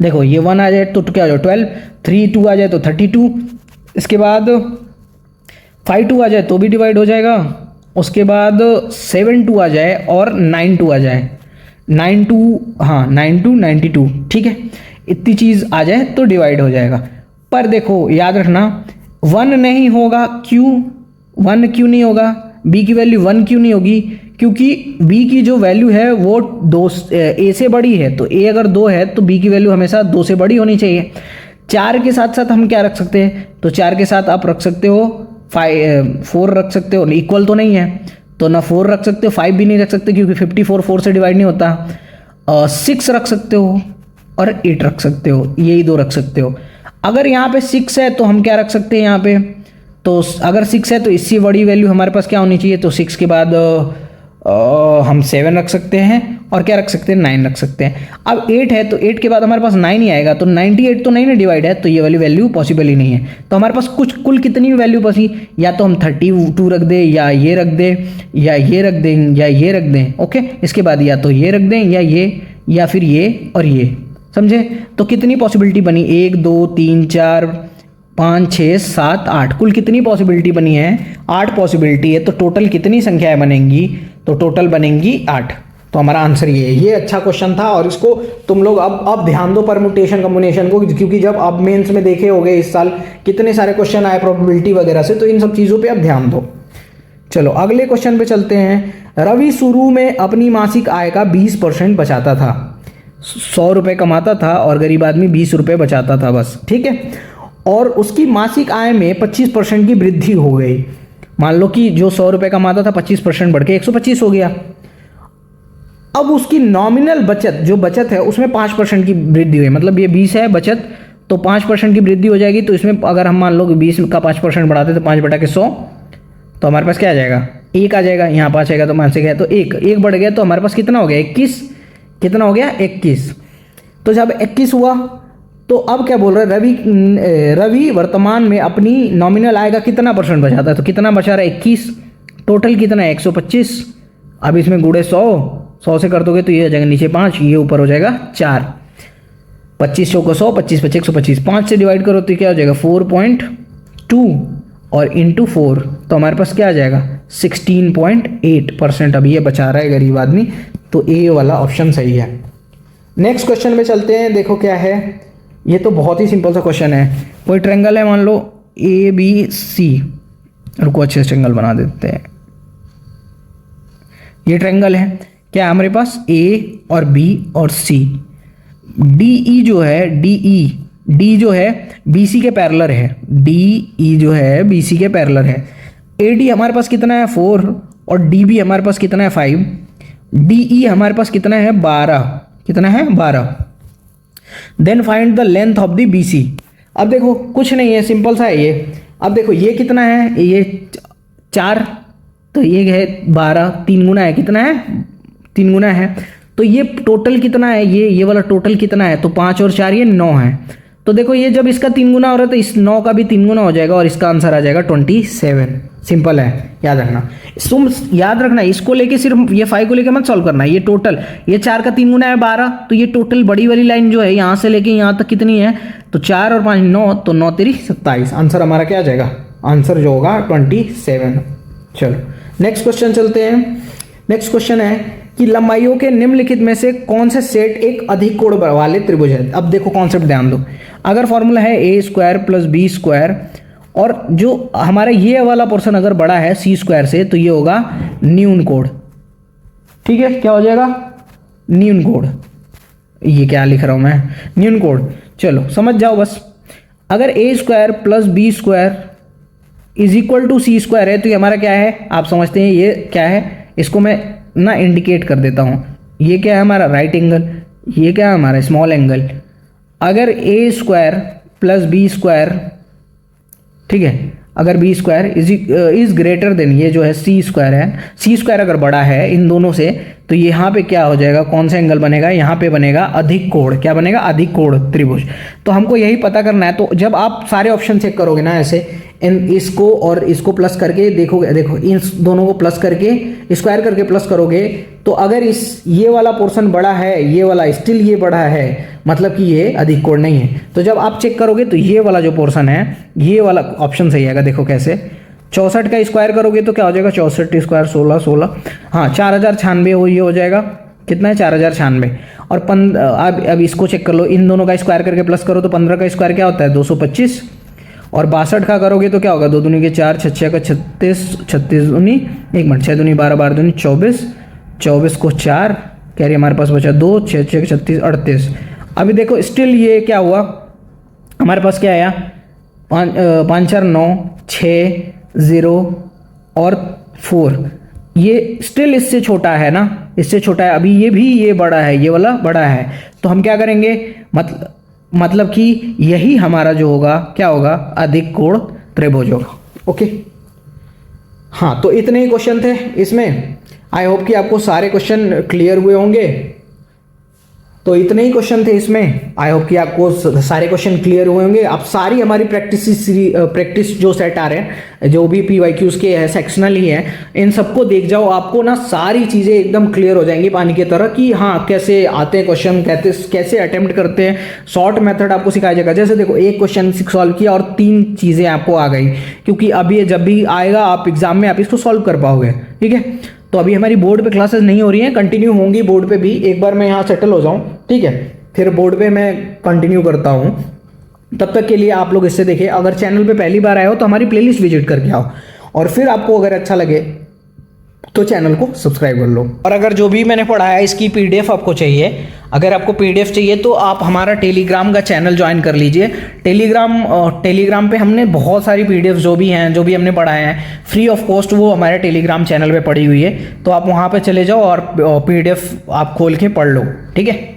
देखो ये 1 आ जाए तो क्या हो जाए 12, 3 2 आ जाए तो 32, इसके बाद 5 2 आ जाए तो भी डिवाइड हो जाएगा, उसके बाद 7 2 आ जाए और 9 2 आ जाए, 9 2 हाँ 9 2 92, ठीक है, इतनी चीज़ आ जाए तो डिवाइड हो जाएगा। पर देखो याद रखना 1 नहीं होगा, क्यों 1 क्यों नहीं होगा, b की वैल्यू 1 क्यों नहीं होगी, क्योंकि b की जो वैल्यू है वो a से बड़ी है, तो a अगर 2 है तो b की वैल्यू हमेशा 2 से बड़ी होनी चाहिए। 4 के साथ साथ हम क्या रख सकते हैं, तो 4 के साथ आप रख सकते हो 4 रख सकते हो, इक्वल तो नहीं है तो ना 4 रख सकते हो, 5 भी नहीं रख सकते क्योंकि 54 4 से डिवाइड नहीं होता। 6 रख सकते हो और 8 रख सकते हो, यही 2 रख सकते हो। अगर यहाँ पे 6 है तो हम क्या रख सकते हैं यहाँ पे, तो अगर 6 है तो इससे बड़ी वैल्यू हमारे पास क्या होनी चाहिए, तो 6 के बाद हम 7 रख सकते हैं और क्या रख सकते हैं 9 रख सकते हैं। अब 8 है तो 8 के बाद हमारे पास 9 ही आएगा, तो 98 तो नहीं ना डिवाइड है, तो ये वाली वैल्यू पॉसिबल ही नहीं है। तो हमारे पास कुल कितनी वैल्यू बची, या तो हम 32 रख दें, या ये रख दें, या ये रख दें, या ये रख दें। ओके, इसके बाद या तो ये रख दें या ये, या फिर ये और ये, समझे। तो कितनी पॉसिबिलिटी बनी, 1 2 3 4 5 6 7 8, कुल कितनी पॉसिबिलिटी बनी है, 8 पॉसिबिलिटी है। तो टोटल कितनी संख्याएं बनेंगी, तो टोटल बनेंगी 8। तो हमारा आंसर ये है। ये अच्छा क्वेश्चन था और इसको तुम लोग अब ध्यान दो परम्यूटेशन कम्बिनेशन को, क्योंकि जब आप मेंस में देखे होंगे इस साल कितने सारे क्वेश्चन आए प्रोबेबिलिटी वगैरह से, तो इन सब चीज़ों पे आप ध्यान दो। चलो अगले क्वेश्चन पे चलते हैं। रवि शुरू में अपनी मासिक आय का 20% बचाता था, 100 रुपये कमाता था और गरीब आदमी 20 रुपये बचाता था बस, ठीक है। और उसकी मासिक आय में 25% की वृद्धि हो गई। मान लो कि जो 100 रुपये कमाता था 25% बढ़ के 125 हो गया। अब उसकी नॉमिनल बचत, जो बचत है उसमें 5% की वृद्धि हुई, मतलब ये 20 है बचत तो 5% की वृद्धि हो जाएगी। तो इसमें अगर हम मान लो कि 20 का 5% बढ़ाते तो 5/100, तो हमारे पास क्या आ जाएगा 1 आ जाएगा, यहाँ 5 आएगा तो 5 से गया तो 1 बढ़ गया, तो हमारे पास कितना हो गया 21, कितना हो गया 21। तो जब 21 हुआ तो अब क्या बोल रहा है, रवि वर्तमान में अपनी नॉमिनल आय का कितना परसेंट बचाता है, तो कितना बचा रहा है 21, टोटल कितना है 125। अब इसमें गुड़े 100 से कर दोगे तो ये हो जाएगा नीचे 5, ये ऊपर हो जाएगा 4, 25 100 को 100, 25 25 125, 5 से डिवाइड करो तो क्या हो जाएगा 4.2 और इंटू 4, तो हमारे पास क्या आ जाएगा 16.8%। अब ये बचा रहा है गरीब आदमी, तो ए वाला ऑप्शन सही है। नेक्स्ट क्वेश्चन में चलते हैं। देखो क्या है, ये तो बहुत ही सिंपल सा क्वेश्चन है। कोई ट्रायंगल है, मान लो ABC, रुको अच्छे से ट्रायंगल बना देते हैं। ये ट्रायंगल है, क्या हमारे पास A और B और C, DE जो है D जो है BC के पैरेलल है, DE जो है BC के पैरेलल है। AD हमारे पास कितना है 4 और DB हमारे पास कितना है 5, DE हमारे पास कितना है 12, कितना है 12। Then find the length of the BC। अब देखो कुछ नहीं है, सिंपल सा है ये। अब देखो ये कितना है, ये 4, तो ये है 12, 3 गुना है, कितना है 3 गुना है। तो ये टोटल कितना है, ये वाला टोटल कितना है, तो 5 और 4 ये 9 है। तो देखो ये जब इसका 3 गुना हो रहा है तो इस 9 का भी 3 गुना हो जाएगा और इसका आंसर आ जाएगा 27। सिंपल है, याद रखना। याद रखना, इसको लेके सिर्फ ये 5 को लेके मत सॉल्व करना, ये टोटल, ये 4 का 3 गुना है 12, तो ये टोटल बड़ी वाली लाइन जो है यहाँ से लेके यहाँ तक कितनी है, तो 4 और 5 9, तो 9 3 27। आंसर हमारा क्या आ जाएगा, आंसर जो होगा 27। चलो नेक्स्ट क्वेश्चन चलते हैं। नेक्स्ट क्वेश्चन है कि लंबाइयों के निम्नलिखित में से कौन से सेट एक अधिक कोण वाले त्रिभुज है। अब देखो कॉन्सेप्ट ध्यान दो। अगर फॉर्मूला है A² + B² और जो हमारा ये वाला पोर्शन अगर बड़ा है C² से, तो ये होगा न्यून कोण, ठीक है। क्या हो जाएगा न्यून कोण, ये क्या लिख रहा हूं मैं, न्यून कोण। चलो समझ जाओ बस। अगर A² + B² is equal to C square है, तो ये हमारा क्या है आप समझते हैं ये क्या है, इसको मैं ना इंडिकेट कर देता हूँ। ये क्या है हमारा राइट एंगल, ये क्या है हमारा स्मॉल एंगल। अगर A square plus B square, ठीक है, अगर B square is greater than, ये जो है सी स्क्वायर है, सी स्क्वायर अगर बड़ा है इन दोनों से, तो यहाँ पे क्या हो जाएगा, कौन सा एंगल बनेगा, यहाँ पे बनेगा अधिक कोण। क्या बनेगा, अधिक कोण त्रिभुज। तो हमको यही पता करना है। तो जब आप सारे ऑप्शन चेक करोगे ना ऐसे, इन इसको और इसको प्लस करके देखोगे, देखो इन दोनों को प्लस करके स्क्वायर करके प्लस करोगे, तो अगर इस ये वाला पोर्शन बड़ा है, ये वाला स्टिल ये बड़ा है, मतलब कि ये अधिक कोण नहीं है। तो जब आप चेक करोगे तो ये वाला जो पोर्शन है, ये वाला ऑप्शन सही आएगा। देखो कैसे, 64 का स्क्वायर करोगे तो क्या हो जाएगा, 64 स्क्वायर 16 16, हाँ 4096 हो, ये हो जाएगा कितना है 4096। और अब इसको चेक कर लो, इन दोनों का स्क्वायर करके प्लस करो तो 15 का स्क्वायर क्या होता है 225। और 62 का करोगे तो क्या होगा, 2 दूनी के 4, 6 का 36, 36 दूनी 1 मिनट, 6 दूनी 12, 12 दूनी 24, 24 को 4 कैरी हमारे पास बचा 2, 6 6 36 38। अभी देखो स्टिल ये क्या हुआ हमारे पास, क्या आया 5 4 9 6 0 और 4, ये स्टिल इससे छोटा है ना, इससे छोटा है। अभी ये भी ये बड़ा है, ये वाला बड़ा है। तो हम क्या करेंगे, मतलब कि यही हमारा जो होगा क्या होगा, अधिक कोण त्रिभुज होगा। ओके, हाँ तो इतने ही क्वेश्चन थे इसमें। आई होप कि आपको सारे क्वेश्चन क्लियर हुए होंगे। तो इतने ही क्वेश्चन थे इसमें। आई होप कि आपको सारे क्वेश्चन क्लियर हुए होंगे। आप सारी हमारी प्रैक्टिस जो सेट आ रहे हैं, जो भी PYQs के है, सेक्शनल ही है, इन सबको देख जाओ। आपको ना सारी चीज़ें एकदम क्लियर हो जाएंगी पानी की तरह, कि हाँ कैसे आते हैं क्वेश्चन, कैसे अटेम्प्ट करते हैं। शॉर्ट मेथड आपको सिखाया जाएगा। जैसे देखो एक क्वेश्चन सॉल्व किया और 3 चीज़ें आपको आ गई, क्योंकि अब ये जब भी आएगा आप एग्जाम में आप इसको सॉल्व कर पाओगे। ठीक है, तो अभी हमारी बोर्ड पे क्लासेस नहीं हो रही हैं, कंटिन्यू होंगी बोर्ड पे भी। एक बार मैं यहाँ सेटल हो जाऊँ, ठीक है, फिर बोर्ड पे मैं कंटिन्यू करता हूँ। तब तक के लिए आप लोग इससे देखिए। अगर चैनल पे पहली बार आए हो तो हमारी प्लेलिस्ट विजिट करके आओ, और फिर आपको अगर अच्छा लगे तो चैनल को सब्सक्राइब कर लो। और अगर जो भी मैंने पढ़ाया इसकी PDF आपको चाहिए, अगर आपको PDF चाहिए तो आप हमारा टेलीग्राम का चैनल ज्वाइन कर लीजिए। टेलीग्राम पे हमने बहुत सारी PDF जो भी हैं, जो भी हमने पढ़ाए हैं फ्री ऑफ कॉस्ट, वो हमारे टेलीग्राम चैनल पे पड़ी हुई है। तो आप वहाँ पे चले जाओ और PDF आप खोल के पढ़ लो। ठीक है।